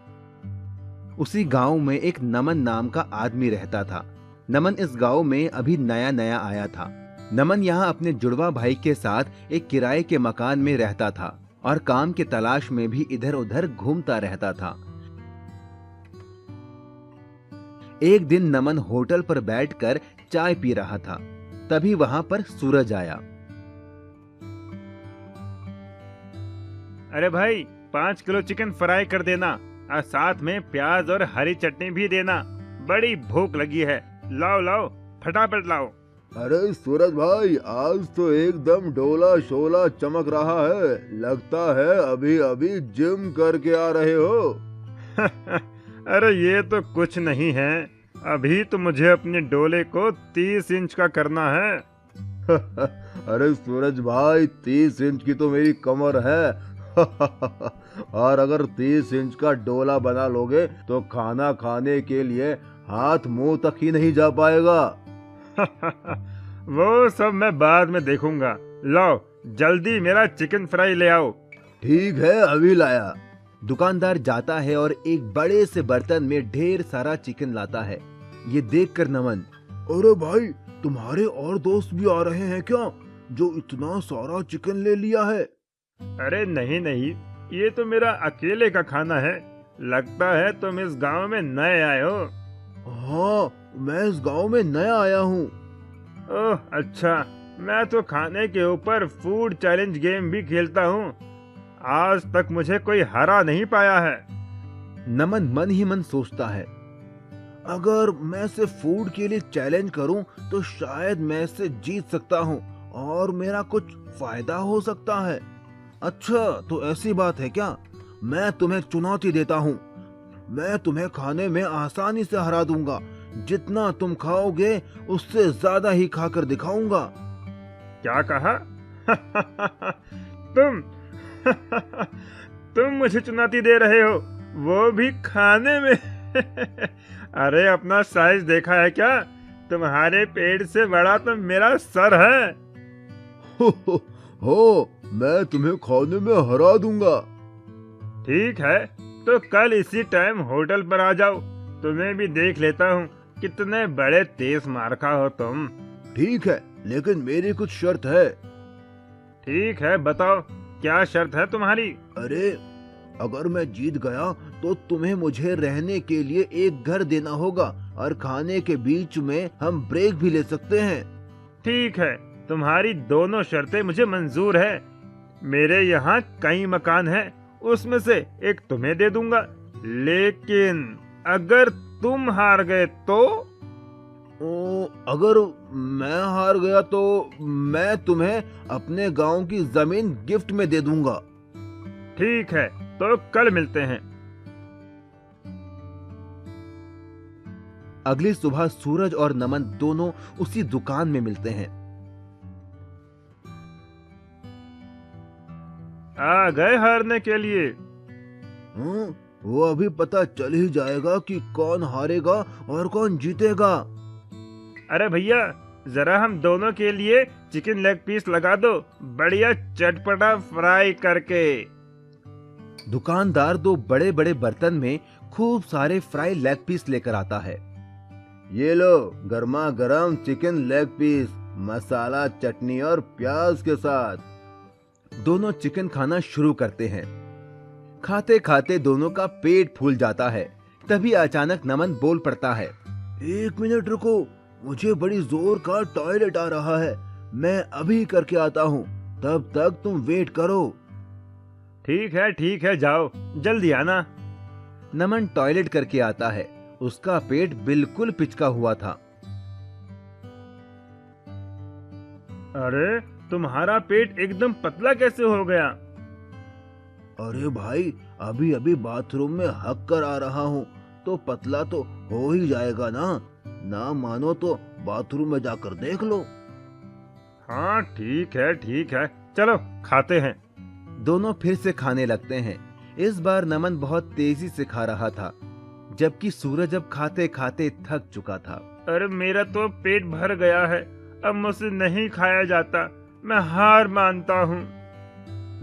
उसी गांव में एक नमन नाम का आदमी रहता था। नमन इस गांव में अभी नया नया आया था। नमन यहाँ अपने जुड़वा भाई के साथ एक किराए के मकान में रहता था और काम की तलाश में भी इधर उधर घूमता रहता था। एक दिन नमन होटल पर बैठकर चाय पी रहा था। तभी वहां पर सूरज आया। अरे भाई, 5 किलो चिकन फ्राई कर देना और साथ में प्याज और हरी चटनी भी देना। बड़ी भूख लगी है। लाओ लाओ, फटाफट लाओ। अरे सूरज भाई, आज तो एकदम डोला शोला चमक रहा है। लगता है अभी अभी जिम करके आ रहे हो। अरे ये तो कुछ नहीं है। अभी तो मुझे अपने डोले को 30 इंच का करना है। अरे सूरज भाई, 30 इंच की तो मेरी कमर है। और अगर 30 इंच का डोला बना लोगे तो खाना खाने के लिए हाथ मुंह तक ही नहीं जा पाएगा। वो सब मैं बाद में देखूंगा। लाओ जल्दी मेरा चिकन फ्राई ले आओ। ठीक है, अभी लाया। दुकानदार जाता है और एक बड़े से बर्तन में ढेर सारा चिकन लाता है। ये देखकर नमन अरे भाई, तुम्हारे और दोस्त भी आ रहे हैं क्या, जो इतना सारा चिकन ले लिया है? अरे नहीं नहीं, ये तो मेरा अकेले का खाना है। लगता है तुम इस गांव में नए आए हो। हाँ, मैं इस गांव में नया आया हूँ। ओह अच्छा, मैं तो खाने के ऊपर फूड चैलेंज गेम भी खेलता हूँ। आज तक मुझे कोई हरा नहीं पाया है। नमन मन ही मन सोचता है, अगर मैं सिर्फ फूड के लिए चैलेंज करूं तो शायद मैं इससे जीत सकता हूं और मेरा कुछ फायदा हो सकता है। अच्छा, तो ऐसी बात है क्या? मैं तुम्हें चुनौती देता हूं। मैं तुम्हें खाने में आसानी से हरा दूंगा। जितना तुम खाओगे उससे ज्यादा ही खाकर दिखाऊंगा। क्या कहा? तुम तुम मुझे चुनौती दे रहे हो, वो भी खाने में? अरे अपना साइज देखा है क्या? तुम्हारे पेट से बड़ा तो मेरा सर है। हो, मैं तुम्हें खाने में हरा दूंगा। ठीक है, तो कल इसी टाइम होटल पर आ जाओ। तुम्हें भी देख लेता हूँ कितने बड़े तेज मारखा हो तुम। ठीक है, लेकिन मेरी कुछ शर्त है। ठीक है, बताओ क्या शर्त है तुम्हारी? अरे, अगर मैं जीत गया तो तुम्हें मुझे रहने के लिए एक घर देना होगा और खाने के बीच में हम ब्रेक भी ले सकते हैं। ठीक है, तुम्हारी दोनों शर्तें मुझे मंजूर है। मेरे यहाँ कई मकान हैं, उसमें से एक तुम्हें दे दूंगा, लेकिन अगर तुम हार गए तो? अगर मैं हार गया तो मैं तुम्हें अपने गांव की जमीन गिफ्ट में दे दूंगा। ठीक है, तो कल मिलते हैं। अगली सुबह सूरज और नमन दोनों उसी दुकान में मिलते हैं। आ गए हारने के लिए? वो अभी पता चल ही जाएगा कि कौन हारेगा और कौन जीतेगा। अरे भैया, जरा हम दोनों के लिए चिकन लेग पीस लगा दो, बढ़िया चटपटा फ्राई करके। दुकानदार दो बड़े बड़े बर्तन में खूब सारे फ्राई लेग पीस लेकर आता है। ये लो, गर्मा गर्म चिकन लेग पीस, मसाला, चटनी और प्याज के साथ। दोनों चिकन खाना शुरू करते हैं। खाते खाते दोनों का पेट फूल जाता है। तभी अचानक नमन बोल पड़ता है, 1 मिनट रुको, मुझे बड़ी जोर का टॉयलेट आ रहा है, मैं अभी करके आता हूँ, तब तक तुम वेट करो। ठीक है, जाओ, जल्दी आना। नमन टॉयलेट करके आता है। उसका पेट बिल्कुल पिचका हुआ था। अरे तुम्हारा पेट एकदम पतला कैसे हो गया? अरे भाई, अभी अभी बाथरूम में हक कर आ रहा हूँ, तो पतला तो हो ही जाएगा ना मानो तो बाथरूम में जाकर देख लो। हाँ ठीक है, चलो खाते हैं। दोनों फिर से खाने लगते हैं। इस बार नमन बहुत तेजी से खा रहा था, जबकि सूरज अब खाते खाते थक चुका था। अरे मेरा तो पेट भर गया है, अब मुझसे नहीं खाया जाता, मैं हार मानता हूँ।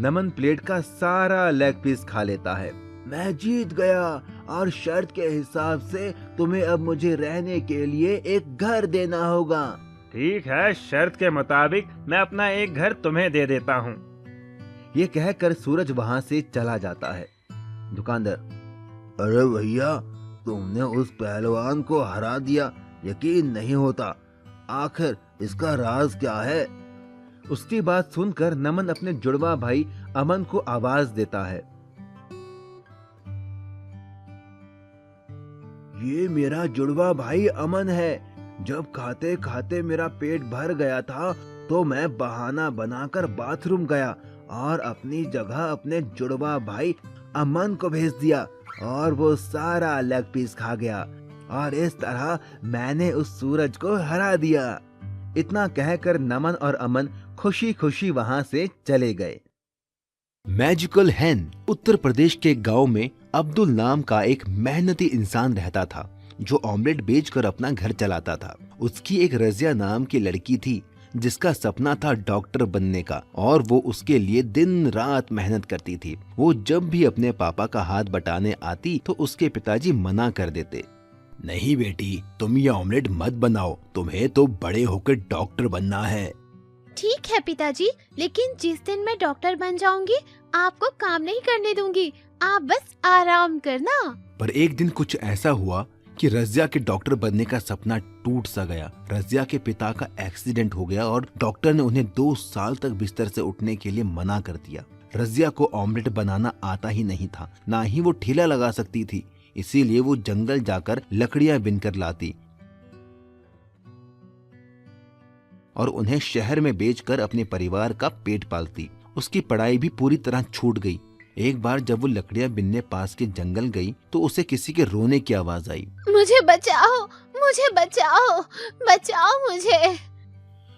नमन प्लेट का सारा लेग पीस खा लेता है। मैं जीत गया और शर्त के हिसाब से तुम्हें अब मुझे रहने के लिए एक घर देना होगा। ठीक है, शर्त के मुताबिक मैं अपना एक घर तुम्हें दे देता हूँ। ये कहकर सूरज वहाँ से चला जाता है। दुकानदार, अरे भैया, तुमने उस पहलवान को हरा दिया, यकीन नहीं होता। आखिर इसका राज क्या है? उसकी बात सुनकर नमन अपने जुड़वा भाई अमन को आवाज देता है। ये मेरा जुड़वा भाई अमन है। जब खाते खाते मेरा पेट भर गया था तो मैं बहाना बनाकर बाथरूम गया और अपनी जगह अपने जुड़वा भाई अमन को भेज दिया और वो सारा लेग पीस खा गया और इस तरह मैंने उस सूरज को हरा दिया। इतना कहकर नमन और अमन खुशी खुशी वहां से चले गए। मैजिकल हैन उत्तर प्रदेश के गांव में अब्दुल नाम का एक मेहनती इंसान रहता था, जो ऑमलेट बेचकर अपना घर चलाता था। उसकी एक रजिया नाम की लड़की थी, जिसका सपना था डॉक्टर बनने का, और वो उसके लिए दिन रात मेहनत करती थी। वो जब भी अपने पापा का हाथ बटाने आती तो उसके पिताजी मना कर देते। नहीं बेटी, तुम ये ऑमलेट मत बनाओ, तुम्हें तो बड़े होकर डॉक्टर बनना है। ठीक है पिताजी, लेकिन जिस दिन मैं डॉक्टर बन जाऊंगी आपको काम नहीं करने दूंगी, आप बस आराम करना। पर एक दिन कुछ ऐसा हुआ कि रजिया के डॉक्टर बनने का सपना टूट सा गया। रजिया के पिता का एक्सीडेंट हो गया और डॉक्टर ने उन्हें 2 साल तक बिस्तर से उठने के लिए मना कर दिया। रजिया को ऑमलेट बनाना आता ही नहीं था, ना ही वो ठेला लगा सकती थी, इसीलिए वो जंगल जाकर लकड़ियां बिनकर लाती और उन्हें शहर में बेचकर अपने परिवार का पेट पालती। उसकी पढ़ाई भी पूरी तरह छूट गई। एक बार जब वो लकड़ियां बिनने पास के जंगल गई तो उसे किसी के रोने की आवाज आई। मुझे बचाओ, मुझे बचाओ, बचाओ मुझे।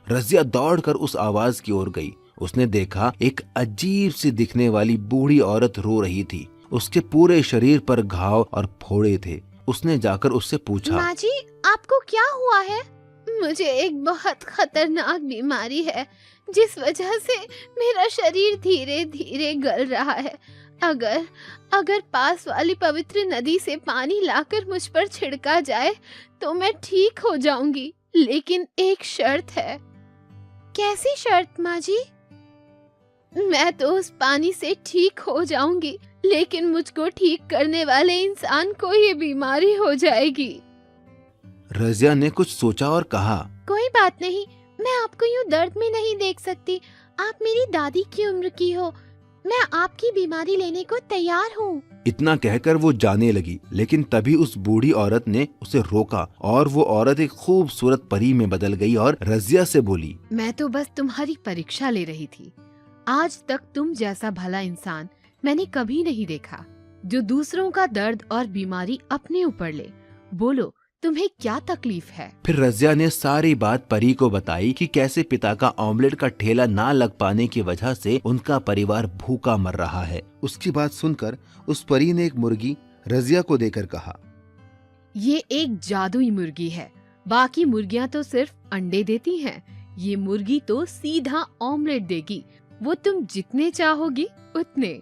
रजिया दौड़कर उस आवाज की ओर गई। उसने देखा एक अजीब सी दिखने वाली बूढ़ी औरत रो रही थी। उसके पूरे शरीर पर घाव और फोड़े थे। उसने जाकर उससे पूछा, माँ जी, आपको क्या हुआ है? मुझे एक बहुत खतरनाक बीमारी है जिस वजह से मेरा शरीर धीरे धीरे गल रहा है। अगर पास वाली पवित्र नदी से पानी लाकर मुझ पर छिड़का जाए तो मैं ठीक हो जाऊंगी, लेकिन एक शर्त है। कैसी शर्त माँ जी? मैं तो उस पानी से ठीक हो जाऊंगी, लेकिन मुझको ठीक करने वाले इंसान को ये बीमारी हो जाएगी। रजिया ने कुछ सोचा और कहा, कोई बात नहीं, मैं आपको यूँ दर्द में नहीं देख सकती। आप मेरी दादी की उम्र की हो, मैं आपकी बीमारी लेने को तैयार हूँ। इतना कहकर वो जाने लगी, लेकिन तभी उस बूढ़ी औरत ने उसे रोका और वो औरत एक खूबसूरत परी में बदल गई और रजिया से बोली, मैं तो बस तुम्हारी परीक्षा ले रही थी। आज तक तुम जैसा भला इंसान मैंने कभी नहीं देखा, जो दूसरों का दर्द और बीमारी अपने ऊपर ले। बोलो, तुम्हें क्या तकलीफ है? फिर रजिया ने सारी बात परी को बताई कि कैसे पिता का ऑमलेट का ठेला ना लग पाने की वजह से उनका परिवार भूखा मर रहा है। उसकी बात सुनकर उस परी ने एक मुर्गी रजिया को देकर कहा, ये एक जादुई मुर्गी है, बाकी मुर्गियां तो सिर्फ अंडे देती हैं, ये मुर्गी तो सीधा ऑमलेट देगी, वो तुम जितने चाहोगी उतने।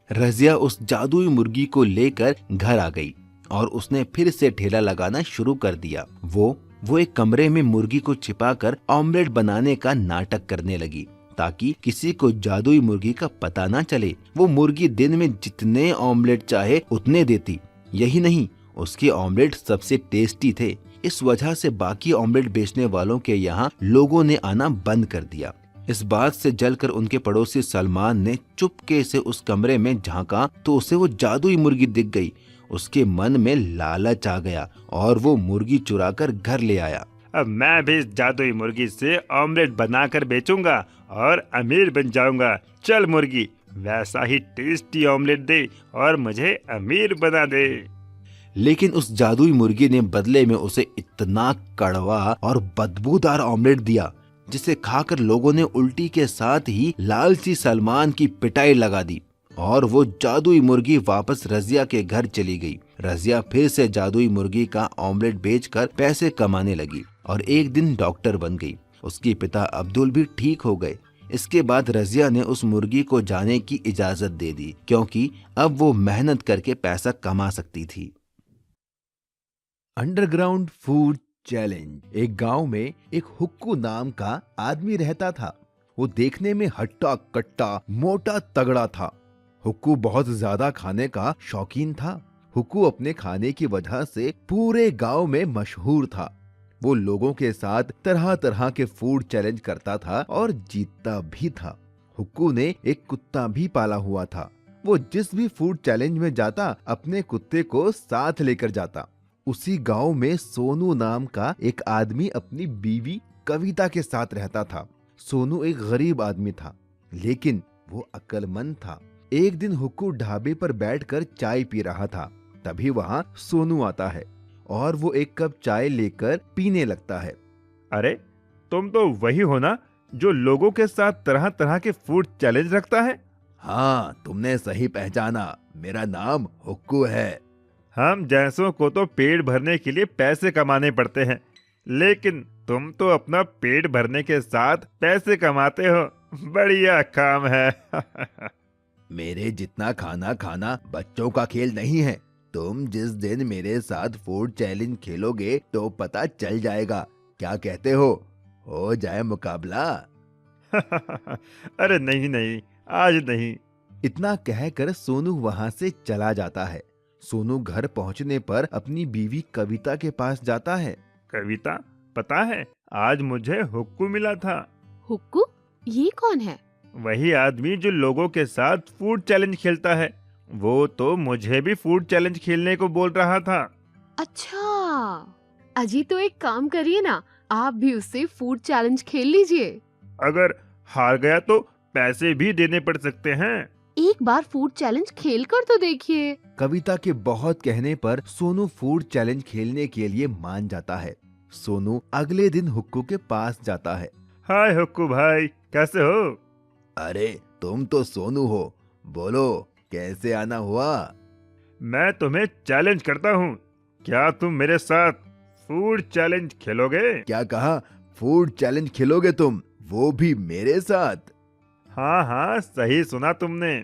रजिया उस जादुई मुर्गी को लेकर घर आ गई और उसने फिर से ठेला लगाना शुरू कर दिया। वो एक कमरे में मुर्गी को छिपाकर ऑमलेट बनाने का नाटक करने लगी ताकि किसी को जादुई मुर्गी का पता ना चले। वो मुर्गी दिन में जितने ऑमलेट चाहे उतने देती। यही नहीं, उसके ऑमलेट सबसे टेस्टी थे। इस वजह से बाकी ऑमलेट बेचने वालों के यहाँ लोगों ने आना बंद कर दिया। इस बात से जलकर उनके पड़ोसी सलमान ने चुपके से उस कमरे में झांका तो उसे वो जादुई मुर्गी दिख गई। उसके मन में लालच आ गया और वो मुर्गी चुराकर घर ले आया। अब मैं भी इस जादुई मुर्गी से ऑमलेट बनाकर बेचूंगा और अमीर बन जाऊंगा। चल मुर्गी, वैसा ही टेस्टी ऑमलेट दे और मुझे अमीर बना दे। लेकिन उस जादुई मुर्गी ने बदले में उसे इतना कड़वा और बदबूदार ऑमलेट दिया जिसे खाकर लोगों ने उल्टी के साथ ही लालची सलमान की पिटाई लगा दी और वो जादुई मुर्गी वापस रजिया के घर चली गई। रजिया फिर से जादुई मुर्गी का ऑमलेट बेचकर पैसे कमाने लगी और एक दिन डॉक्टर बन गई। उसके पिता अब्दुल भी ठीक हो गए। इसके बाद रजिया ने उस मुर्गी को जाने की इजाजत दे दी क्योंकि अब वो मेहनत करके पैसा कमा सकती थी। Underground food challenge. एक गांव में एक हुक्कू नाम का आदमी रहता था। वो देखने में हट्टा कट्टा मोटा तगड़ा था। हुक्कू बहुत ज्यादा खाने का शौकीन था। हुक्कू अपने खाने की वजह से पूरे गांव में मशहूर था। वो लोगों के साथ तरह तरह के फूड चैलेंज करता था और जीतता भी था। हुक्कू ने एक कुत्ता भी पाला हुआ था। वो जिस भी फूड चैलेंज में जाता अपने कुत्ते को साथ लेकर जाता। उसी गांव में सोनू नाम का एक आदमी अपनी बीवी कविता के साथ रहता था। सोनू एक गरीब आदमी था, लेकिन वो अक्लमंद था। एक दिन हुक्कू ढाबे पर बैठकर चाय पी रहा था। तभी वहाँ सोनू आता है और वो एक कप चाय लेकर पीने लगता है। अरे, तुम तो वही हो ना जो लोगों के साथ तरह तरह के फूड चैलेंज रखता है? हाँ, तुमने सही पहचाना। मेरा नाम हुक्कू है। हम जैसों को तो पेट भरने के लिए पैसे कमाने पड़ते हैं, लेकिन तुम तो अपना पेट भरने के साथ पैसे कमाते हो। बढ़िया काम है। मेरे जितना खाना खाना बच्चों का खेल नहीं है। तुम जिस दिन मेरे साथ फूड चैलेंज खेलोगे तो पता चल जाएगा। क्या कहते हो जाए मुकाबला? अरे नहीं नहीं, आज नहीं। इतना कहकर सोनू वहां से चला जाता है। सोनू घर पहुंचने पर अपनी बीवी कविता के पास जाता है। कविता, पता है आज मुझे हुक्कू मिला था। हुक्कू? ये कौन है? वही आदमी जो लोगों के साथ फूड चैलेंज खेलता है। वो तो मुझे भी फूड चैलेंज खेलने को बोल रहा था। अच्छा, अजी तो एक काम करिए ना, आप भी उससे फूड चैलेंज खेल लीजिए। अगर हार गया तो पैसे भी देने पड़ सकते हैं। एक बार फूड चैलेंज खेल कर तो देखिए। कविता के बहुत कहने पर सोनू फूड चैलेंज खेलने के लिए मान जाता है। सोनू अगले दिन हुक्कू के पास जाता है। हाय हुक्कू भाई, कैसे हो? अरे तुम तो सोनू हो, बोलो कैसे आना हुआ? मैं तुम्हें चैलेंज करता हूँ, क्या तुम मेरे साथ फूड चैलेंज खेलोगे? क्या कहा? फूड चैलेंज खेलोगे तुम, वो भी मेरे साथ? हाँ हाँ, सही सुना तुमने।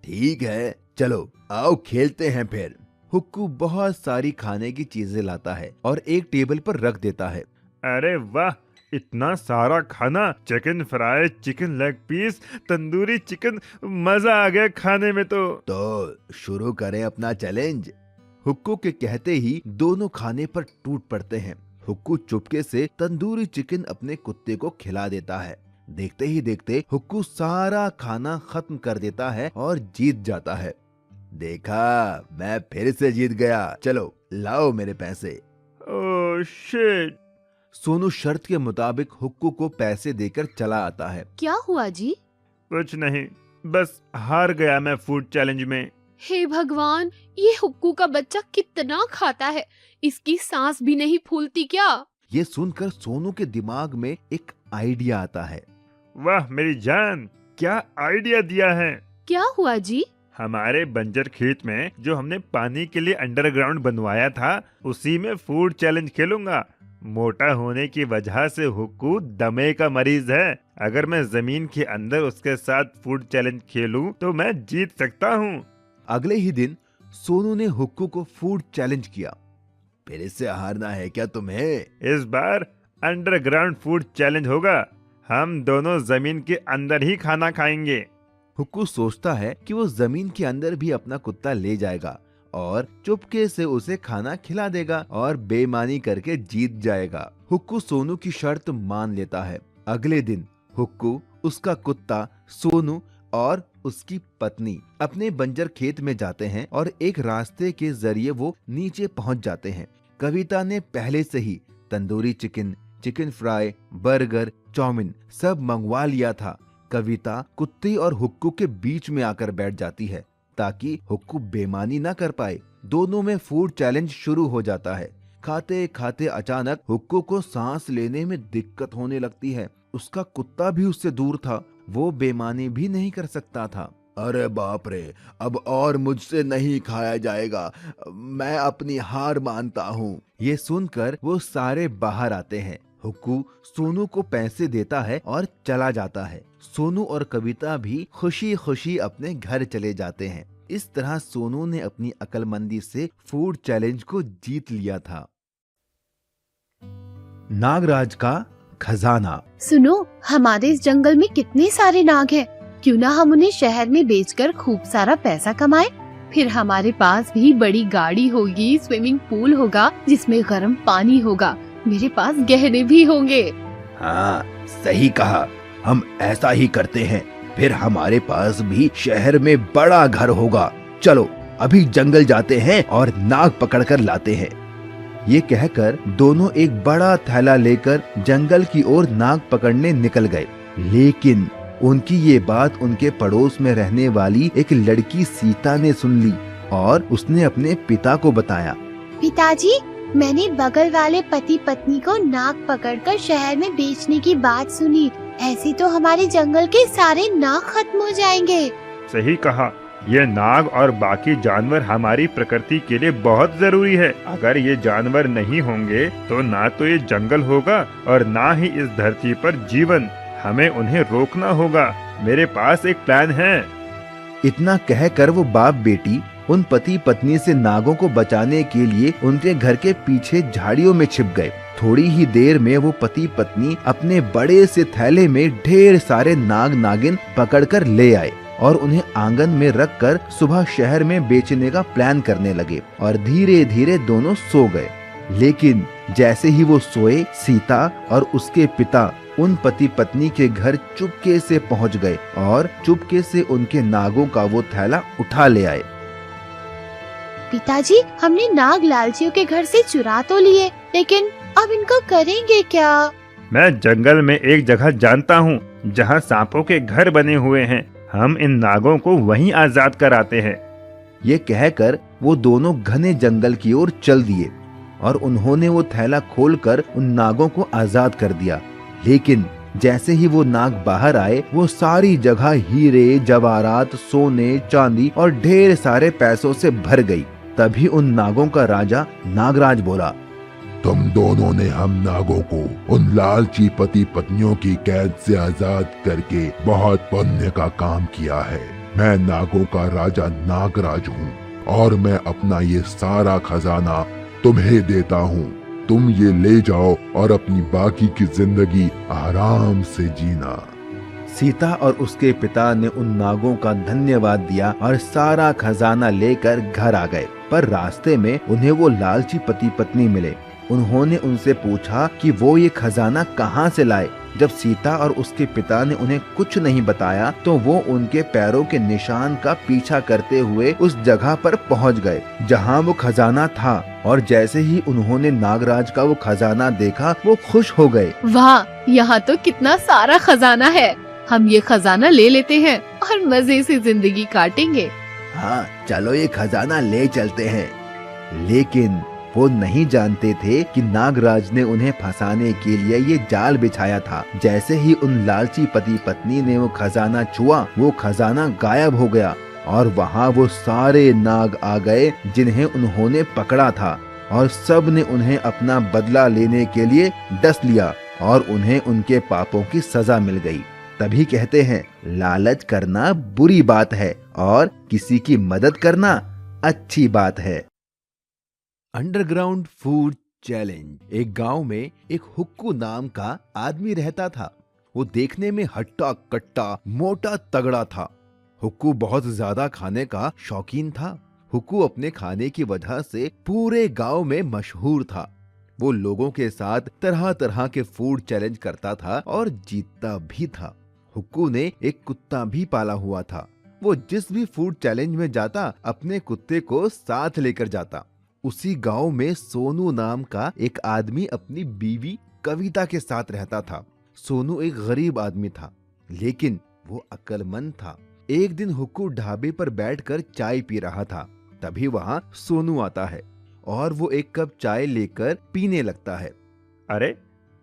ठीक है, चलो आओ खेलते हैं फिर। हुक्कू बहुत सारी खाने की चीजें लाता है और एक टेबल पर रख देता है। अरे वाह, इतना सारा खाना! Chicken fry, chicken leg piece, tandoori chicken, मजा आ गया खाने में तो शुरू करें अपना चैलेंज। हुक्कू के कहते ही दोनों खाने पर टूट पड़ते हैं। हुक्कू चुपके से तंदूरी चिकन अपने कुत्ते को खिला देता है। देखते ही देखते हुक्कू सारा खाना खत्म कर देता है और जीत जाता है। देखा, मैं फिर से जीत गया। चलो लाओ मेरे पैसे। Oh shit! सोनू शर्त के मुताबिक हुक्कू को पैसे देकर चला आता है। क्या हुआ जी? कुछ नहीं, बस हार गया मैं फूड चैलेंज में। हे भगवान, ये हुक्कू का बच्चा कितना खाता है, इसकी सांस भी नहीं फूलती क्या? ये सुनकर सोनू के दिमाग में एक आइडिया आता है। वाह मेरी जान, क्या आइडिया दिया है! क्या हुआ जी? हमारे बंजर खेत में जो हमने पानी के लिए अंडरग्राउंड बनवाया था, उसी में फूड चैलेंज खेलूंगा। मोटा होने की वजह से हुक्कू दमे का मरीज है। अगर मैं जमीन के अंदर उसके साथ फूड चैलेंज खेलूं तो मैं जीत सकता हूँ। अगले ही दिन सोनू ने हुक्कू को फूड चैलेंज किया। फिर इससे हारना है क्या तुम्हें? इस बार अंडरग्राउंड फूड चैलेंज होगा। हम दोनों जमीन के अंदर ही खाना खाएंगे। हुक्कू सोचता है कि वो जमीन के अंदर भी अपना कुत्ता ले जाएगा और चुपके से उसे खाना खिला देगा और बेईमानी करके जीत जाएगा। हुक्कू सोनू की शर्त मान लेता है। अगले दिन हुक्कू, उसका कुत्ता, सोनू और उसकी पत्नी अपने बंजर खेत में जाते हैं और एक रास्ते के जरिए वो नीचे पहुंच जाते हैं। कविता ने पहले से ही tandoori chicken, chicken fry, burger, chow mein सब मंगवा लिया था। कविता कुत्ते और हुक्कू के बीच में आकर बैठ जाती है ताकि हुक्कू बेईमानी ना कर पाए। दोनों में फूड चैलेंज शुरू हो जाता है। खाते खाते अचानक हुक्कू को सांस लेने में दिक्कत होने लगती है। उसका कुत्ता भी उससे दूर था, वो बेईमानी भी नहीं कर सकता था। अरे बाप रे, अब और मुझसे नहीं खाया जाएगा, मैं अपनी हार मानता हूँ। ये सुनकर वो सारे बाहर आते हैं। हुक्कू सोनू को पैसे देता है और चला जाता है। सोनू और कविता भी खुशी खुशी अपने घर चले जाते हैं। इस तरह सोनू ने अपनी अक्लमंदी से फूड चैलेंज को जीत लिया था। नागराज का खजाना। सुनो, हमारे इस जंगल में कितने सारे नाग हैं, क्यों ना हम उन्हें शहर में बेचकर खूब सारा पैसा कमाएं? फिर हमारे पास भी बड़ी गाड़ी होगी, स्विमिंग पूल होगा जिसमें गर्म पानी होगा, मेरे पास गहने भी होंगे। हाँ, सही कहा, हम ऐसा ही करते हैं। फिर हमारे पास भी शहर में बड़ा घर होगा। चलो अभी जंगल जाते हैं और नाग पकड़ कर लाते हैं। ये कहकर दोनों एक बड़ा थैला लेकर जंगल की ओर नाग पकड़ने निकल गए। लेकिन उनकी ये बात उनके पड़ोस में रहने वाली एक लड़की सीता ने सुन ली और उसने अपने पिता को बताया। पिताजी, मैंने बगल वाले पति पत्नी को नाग पकड़कर शहर में बेचने की बात सुनी। ऐसे तो हमारे जंगल के सारे नाग खत्म हो जाएंगे। सही कहा, ये नाग और बाकी जानवर हमारी प्रकृति के लिए बहुत जरूरी है। अगर ये जानवर नहीं होंगे तो ना तो ये जंगल होगा और ना ही इस धरती पर जीवन। हमें उन्हें रोकना होगा। मेरे पास एक प्लान है। इतना कहकर वो बाप बेटी उन पति पत्नी से नागों को बचाने के लिए उनके घर के पीछे झाड़ियों में छिप गए। थोड़ी ही देर में वो पति पत्नी अपने बड़े से थैले में ढेर सारे नाग नागिन पकड़कर ले आए और उन्हें आंगन में रखकर सुबह शहर में बेचने का प्लान करने लगे और धीरे धीरे दोनों सो गए। लेकिन जैसे ही वो सोए, सीता और उसके पिता उन पति पत्नी के घर चुपके से पहुंच गए और चुपके से उनके नागों का वो थैला उठा ले आए। पिताजी, हमने नाग लालचियों के घर से चुरा तो लिए, लेकिन अब इनको करेंगे क्या? मैं जंगल में एक जगह जानता हूँ जहाँ सांपों के घर बने हुए हैं। हम इन नागों को वहीं आजाद कराते हैं। ये कहकर वो दोनों घने जंगल की ओर चल दिए और उन्होंने वो थैला खोलकर उन नागों को आजाद कर दिया। लेकिन जैसे ही वो नाग बाहर आए, वो सारी जगह हीरे जवाहरात, सोने चांदी और ढेर सारे पैसों से भर गई। तभी उन नागों का राजा नागराज बोला, तुम दोनों ने हम नागों को उन लालची पति पत्नियों की कैद से आजाद करके बहुत पुण्य का काम किया है। मैं नागों का राजा नागराज हूँ और मैं अपना ये सारा खजाना तुम्हें देता हूँ। तुम ये ले जाओ और अपनी बाकी की जिंदगी आराम से जीना। सीता और उसके पिता ने उन नागों का धन्यवाद दिया और सारा खजाना लेकर घर आ गए। पर रास्ते में उन्हें वो लालची पति पत्नी मिले। उन्होंने उनसे पूछा कि वो ये खजाना कहाँ से लाए। जब सीता और उसके पिता ने उन्हें कुछ नहीं बताया तो वो उनके पैरों के निशान का पीछा करते हुए उस जगह पर पहुँच गए जहाँ वो खजाना था। और जैसे ही उन्होंने नागराज का वो खजाना देखा, वो खुश हो गए। वाह, यहाँ तो कितना सारा खजाना है। हम ये खजाना ले लेते हैं और मजे से जिंदगी काटेंगे। हाँ, चलो ये खजाना ले चलते हैं। लेकिन वो नहीं जानते थे कि नागराज ने उन्हें फंसाने के लिए ये जाल बिछाया था। जैसे ही उन लालची पति पत्नी ने वो खजाना छुआ, वो खजाना गायब हो गया और वहाँ वो सारे नाग आ गए जिन्हें उन्होंने पकड़ा था और सब ने उन्हें अपना बदला लेने के लिए डस लिया और उन्हें उनके पापों की सजा मिल गई। तभी कहते हैं, लालच करना बुरी बात है और किसी की मदद करना अच्छी बात है। Underground food challenge. एक गांव में एक हुक्कू नाम का आदमी रहता था। वो देखने में हट्टा कट्टा मोटा तगड़ा था। हुक्कू बहुत ज्यादा खाने का शौकीन था। हुक्कू अपने खाने की वजह से पूरे गांव में मशहूर था। वो लोगों के साथ तरह तरह के फूड चैलेंज करता था और जीतता भी था। हुक्कू ने एक कुत्ता भी पाला हुआ था। वो जिस भी फूड चैलेंज में जाता, अपने कुत्ते को साथ लेकर जाता। उसी गांव में सोनू नाम का एक आदमी अपनी बीवी कविता के साथ रहता था। सोनू एक गरीब आदमी था, लेकिन वो अक्लमंद था। एक दिन हुक्कू ढाबे पर बैठकर चाय पी रहा था। तभी वहाँ सोनू आता है और वो एक कप चाय लेकर पीने लगता है। अरे,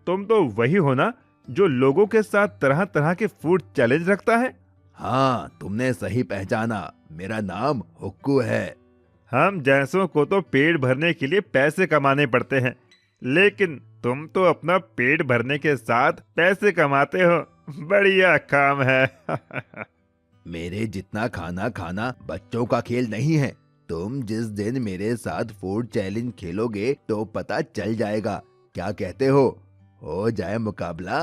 तुम तो वही हो ना जो लोगों के साथ तरह तरह के फूड चैलेंज रखता है? हाँ, तुमने सही पहचाना। मेरा नाम हुक्कू है। हम जैसों को तो पेट भरने के लिए पैसे कमाने पड़ते हैं, लेकिन तुम तो अपना पेट भरने के साथ पैसे कमाते हो। बढ़िया काम है। मेरे जितना खाना खाना बच्चों का खेल नहीं है। तुम जिस दिन मेरे साथ फूड चैलेंज खेलोगे तो पता चल जाएगा। क्या कहते हो जाए मुकाबला?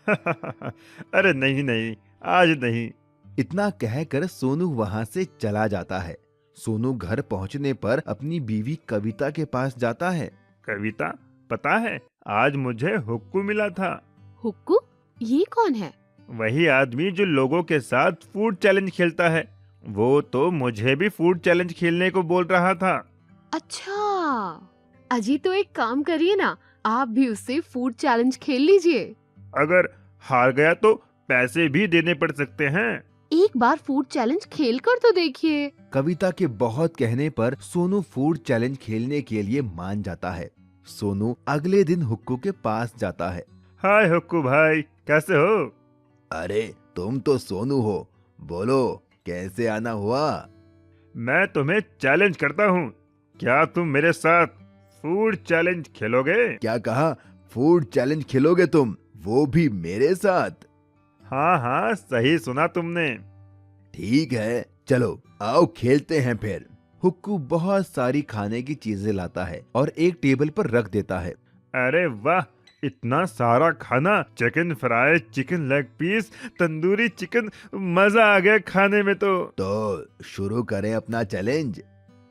अरे नहीं नहीं, आज नहीं। इतना कहकर सोनू वहाँ से चला जाता है। सोनू घर पहुँचने पर अपनी बीवी कविता के पास जाता है। कविता, पता है आज मुझे हुक्कू मिला था। हुक्कू? ये कौन है? वही आदमी जो लोगों के साथ फूड चैलेंज खेलता है। वो तो मुझे भी फूड चैलेंज खेलने को बोल रहा था। अच्छा, अजी तो एक काम करिए ना, आप भी उससे फूड चैलेंज खेल लीजिए। अगर हार गया तो पैसे भी देने पड़ सकते हैं। एक बार फूड चैलेंज खेल कर तो देखिए। कविता के बहुत कहने पर सोनू फूड चैलेंज खेलने के लिए मान जाता है। सोनू अगले दिन हुक्कू के पास जाता है। हाय हुक्कू भाई, कैसे हो? अरे, तुम तो सोनू हो। बोलो, कैसे आना हुआ? मैं तुम्हें चैलेंज करता हूँ। क्या तुम मेरे साथ फूड चैलेंज खेलोगे? क्या कहा? फूड चैलेंज खेलोगे तुम, वो भी मेरे साथ? हाँ हाँ, सही सुना तुमने। ठीक है, चलो आओ खेलते हैं फिर। हुक्कू बहुत सारी खाने की चीजें लाता है और एक टेबल पर रख देता है। अरे वाह, इतना सारा खाना, chicken fry, chicken leg piece, tandoori chicken, मजा आ गया खाने में तो शुरू करें अपना चैलेंज।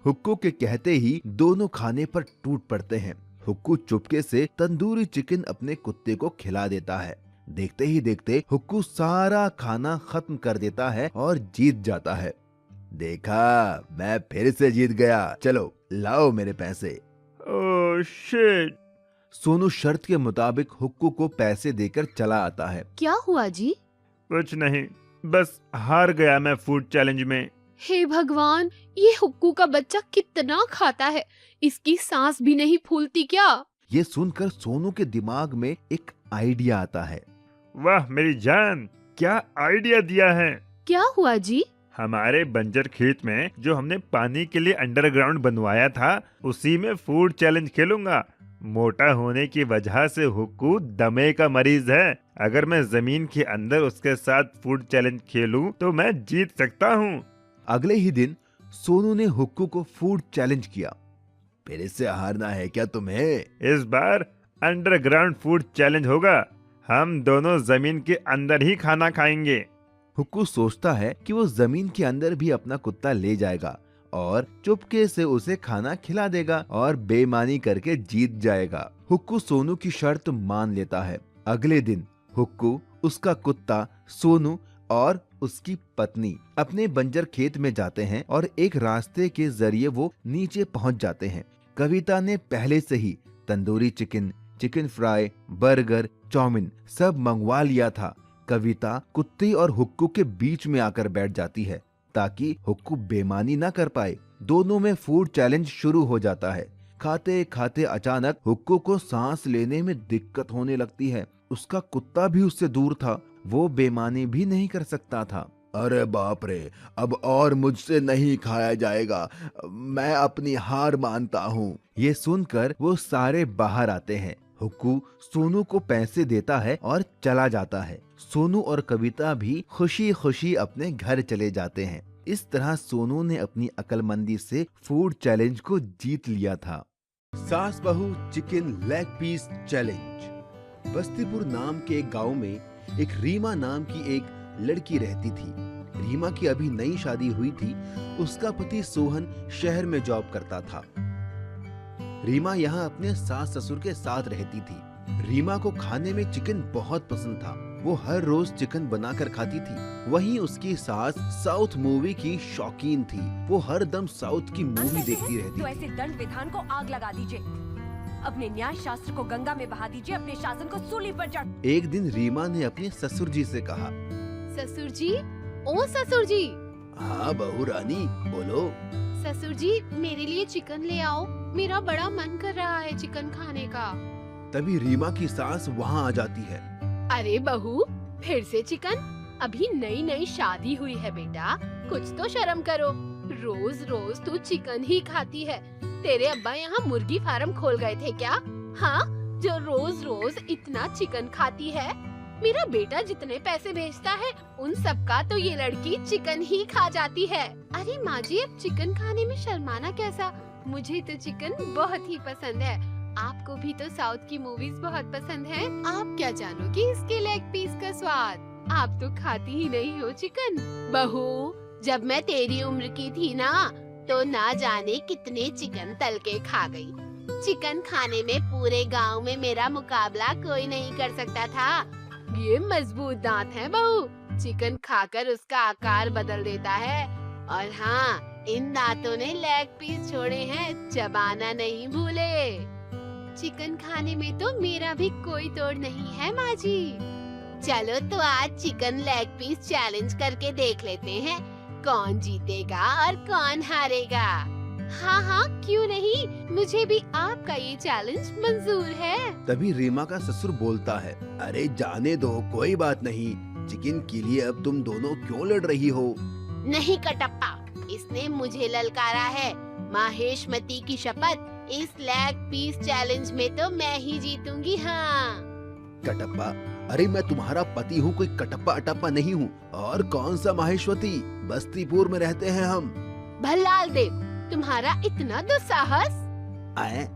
हुक्कू के कहते ही दोनों खाने पर टूट पड़ते हैं। हुक्कू चुपके से तंदूरी चिकन अपने कुत्ते को खिला देता है। देखते ही देखते हुक्कू सारा खाना खत्म कर देता है और जीत जाता है। देखा, मैं फिर से जीत गया, चलो लाओ मेरे पैसे। Oh shit. सोनू शर्त के मुताबिक हुक्कू को पैसे देकर चला आता है। क्या हुआ जी? कुछ नहीं, बस हार गया मैं फूड चैलेंज में। हे भगवान, ये हुक्कू का बच्चा कितना खाता है, इसकी सांस भी नहीं फूलती क्या? ये सुनकर सोनू के दिमाग में एक आइडिया आता है। वाह मेरी जान, क्या आइडिया दिया है। क्या हुआ जी? हमारे बंजर खेत में जो हमने पानी के लिए अंडरग्राउंड बनवाया था, उसी में फूड चैलेंज खेलूंगा। मोटा होने की वजह से हुक्कू दमे का मरीज है। अगर मैं जमीन के अंदर उसके साथ फूड चैलेंज खेलूं तो मैं जीत सकता हूं। अगले ही दिन सोनू ने हुक्कू को फूड चैलेंज किया। फिर इससे हारना है क्या तुम्हें? इस बार अंडरग्राउंड फूड चैलेंज होगा। हम दोनों जमीन के अंदर ही खाना खाएंगे। हुक्कू सोचता है कि वो जमीन के अंदर भी अपना कुत्ता ले जाएगा और चुपके से उसे खाना खिला देगा और बेईमानी करके जीत जाएगा। हुक्कू सोनू की शर्त मान लेता है। अगले दिन हुक्कू, उसका कुत्ता सोनू और उसकी पत्नी अपने बंजर खेत में जाते हैं और एक रास्ते के जरिए वो नीचे पहुंच जाते हैं। कविता ने पहले से ही tandoori chicken, chicken fry, burger, chow mein सब मंगवा लिया था। कविता कुत्ते और हुक्कू के बीच में आकर बैठ जाती है ताकि हुक्कू बेईमानी ना कर पाए। दोनों में फूड चैलेंज शुरू हो जाता है। खाते खाते अचानक हुक्कू को सांस लेने में दिक्कत होने लगती है। उसका कुत्ता भी उससे दूर था, वो बेईमानी भी नहीं कर सकता था। अरे बाप रे, अब और मुझसे नहीं खाया जाएगा, मैं अपनी हार मानता हूँ। ये सुनकर वो सारे बाहर आते हैं। हुक्कू सोनू को पैसे देता है और चला जाता है। सोनू और कविता भी खुशी खुशी अपने घर चले जाते हैं। इस तरह सोनू ने अपनी अक्लमंदी से फूड चैलेंज को जीत लिया था। सास बहू chicken leg piece challenge. Bastipur नाम के एक गांव में एक रीमा नाम की एक लड़की रहती थी। रीमा की अभी नई शादी हुई थी। उसका पति सोहन शहर में जॉब करता था। रीमा यहाँ अपने सास ससुर के साथ रहती थी। रीमा को खाने में चिकन बहुत पसंद था। वो हर रोज चिकन बनाकर खाती थी। वहीं उसकी सास साउथ मूवी की शौकीन थी। वो हर दम साउथ की मूवी देखती रहती तो थी। ऐसे दंड विधान को आग लगा दीजिए, अपने न्याय शास्त्र को गंगा में बहा दीजिए, अपने शासन को सूली पर चढ़। एक दिन रीमा ने अपने ससुर जी से कहा, ससुर जी, ओ ससुर जी। हाँ बहू रानी, बोलो। ससुर जी, मेरे लिए चिकन ले आओ, मेरा बड़ा मन कर रहा है चिकन खाने का। तभी रीमा की सास वहाँ आ जाती है। अरे बहू, फिर से चिकन? अभी नई नई शादी हुई है बेटा, कुछ तो शर्म करो। रोज रोज तू चिकन ही खाती है। तेरे अब्बा यहाँ मुर्गी फार्म खोल गए थे क्या? हाँ, जो रोज रोज इतना चिकन खाती है। मेरा बेटा जितने पैसे भेजता है उन सब का तो ये लड़की चिकन ही खा जाती है। अरे माँ जी, अब चिकन खाने में शर्माना कैसा? मुझे तो चिकन बहुत ही पसंद है। आपको भी तो साउथ की मूवीज बहुत पसंद है। आप क्या जानोगे इसके लेग पीस का स्वाद? आप तो खाती ही नहीं हो चिकन। बहू, जब मैं तेरी उम्र की थी ना, तो ना जाने कितने चिकन तल के खा गई। चिकन खाने में पूरे गांव में मेरा मुकाबला कोई नहीं कर सकता था। ये मजबूत दांत हैं बहू, चिकन खाकर उसका आकार बदल देता है। और हाँ, इन दांतों ने लेग पीस छोड़े हैं, चबाना नहीं भूले। चिकन खाने में तो मेरा भी कोई तोड़ नहीं है माँ जी। चलो तो आज चिकन लेग पीस चैलेंज करके देख लेते हैं, कौन जीतेगा और कौन हारेगा। हाँ हाँ, क्यों नहीं, मुझे भी आपका ये चैलेंज मंजूर है। तभी रीमा का ससुर बोलता है, अरे जाने दो, कोई बात नहीं। चिकन के लिए अब तुम दोनों क्यों लड़ रही हो? नहीं कटप्पा, इसने मुझे ललकारा है। माहेशमती की शपथ, इस लेग पीस चैलेंज में तो मैं ही जीतूंगी। हाँ कटप्पा, अरे मैं तुम्हारा पति हूँ, कोई कटप्पा अटप्पा नहीं हूँ। और कौन सा माहेश्वती, बस्तीपुर में रहते हैं हम। भल्लाल देव, तुम्हारा इतना दुस्साहस? आए,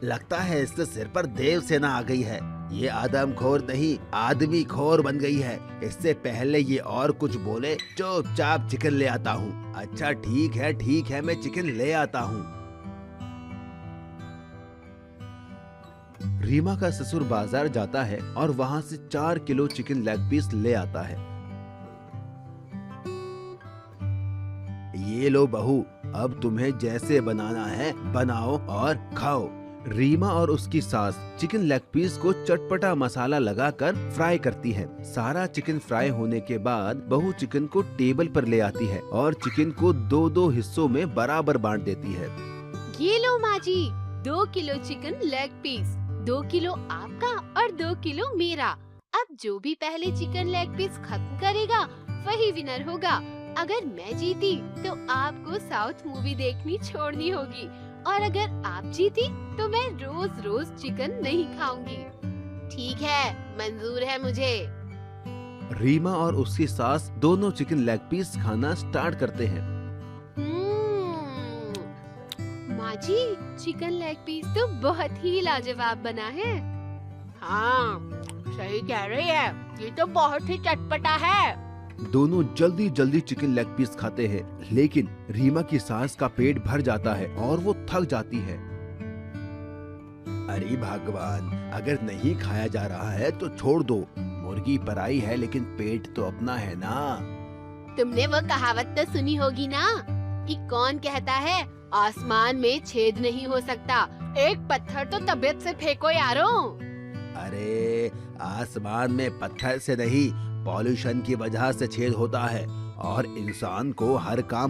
लगता है इसके सिर पर देव सेना आ गई है। ये आदमखोर नहीं, आदमी खोर बन गई है। इससे पहले ये और कुछ बोले, चुपचाप चिकन ले आता हूँ। अच्छा ठीक है, मैं चिकन ले आता हूँ। रीमा का ससुर बाजार जाता है और वहाँ से 4 किलो चिकन लेग पीस ले आता है। ये लो बहू, अब तुम्हें जैसे बनाना है बनाओ और खाओ। रीमा और उसकी सास चिकन लेग पीस को चटपटा मसाला लगाकर फ्राई करती है। सारा चिकन फ्राई होने के बाद बहू चिकन को टेबल पर ले आती है और चिकन को 2-2 हिस्सों में बराबर बांट देती है। ये लो माँ जी, 2 kilo chicken leg piece, 2 kilo आपका और 2 किलो मेरा। अब जो भी पहले चिकन लेग पीस खत्म करेगा वही विनर होगा। अगर मैं जीती तो आपको साउथ मूवी देखनी छोड़नी होगी, और अगर आप जीती तो मैं रोज रोज चिकन नहीं खाऊंगी। ठीक है, मंजूर है मुझे। रीमा और उसकी सास दोनों चिकन लेग पीस खाना स्टार्ट करते हैं। माँ जी, चिकन लेग पीस तो बहुत ही लाजवाब बना है। हाँ, सही कह रही है, ये तो बहुत ही चटपटा है। दोनों जल्दी जल्दी चिकन लेग पीस खाते हैं, लेकिन रीमा की सास का पेट भर जाता है और वो थक जाती है। अरे भगवान, अगर नहीं खाया जा रहा है तो छोड़ दो। मुर्गी पराई है लेकिन पेट तो अपना है ना। तुमने वो कहावत तो सुनी होगी ना कि कौन कहता है आसमान में छेद नहीं हो सकता। एक पत्थर तो तबीयत से फेंको यारों। अरे आसमान में पत्थर से नहीं, पॉल्यूशन की वजह से छेद होता है और इंसान को हर काम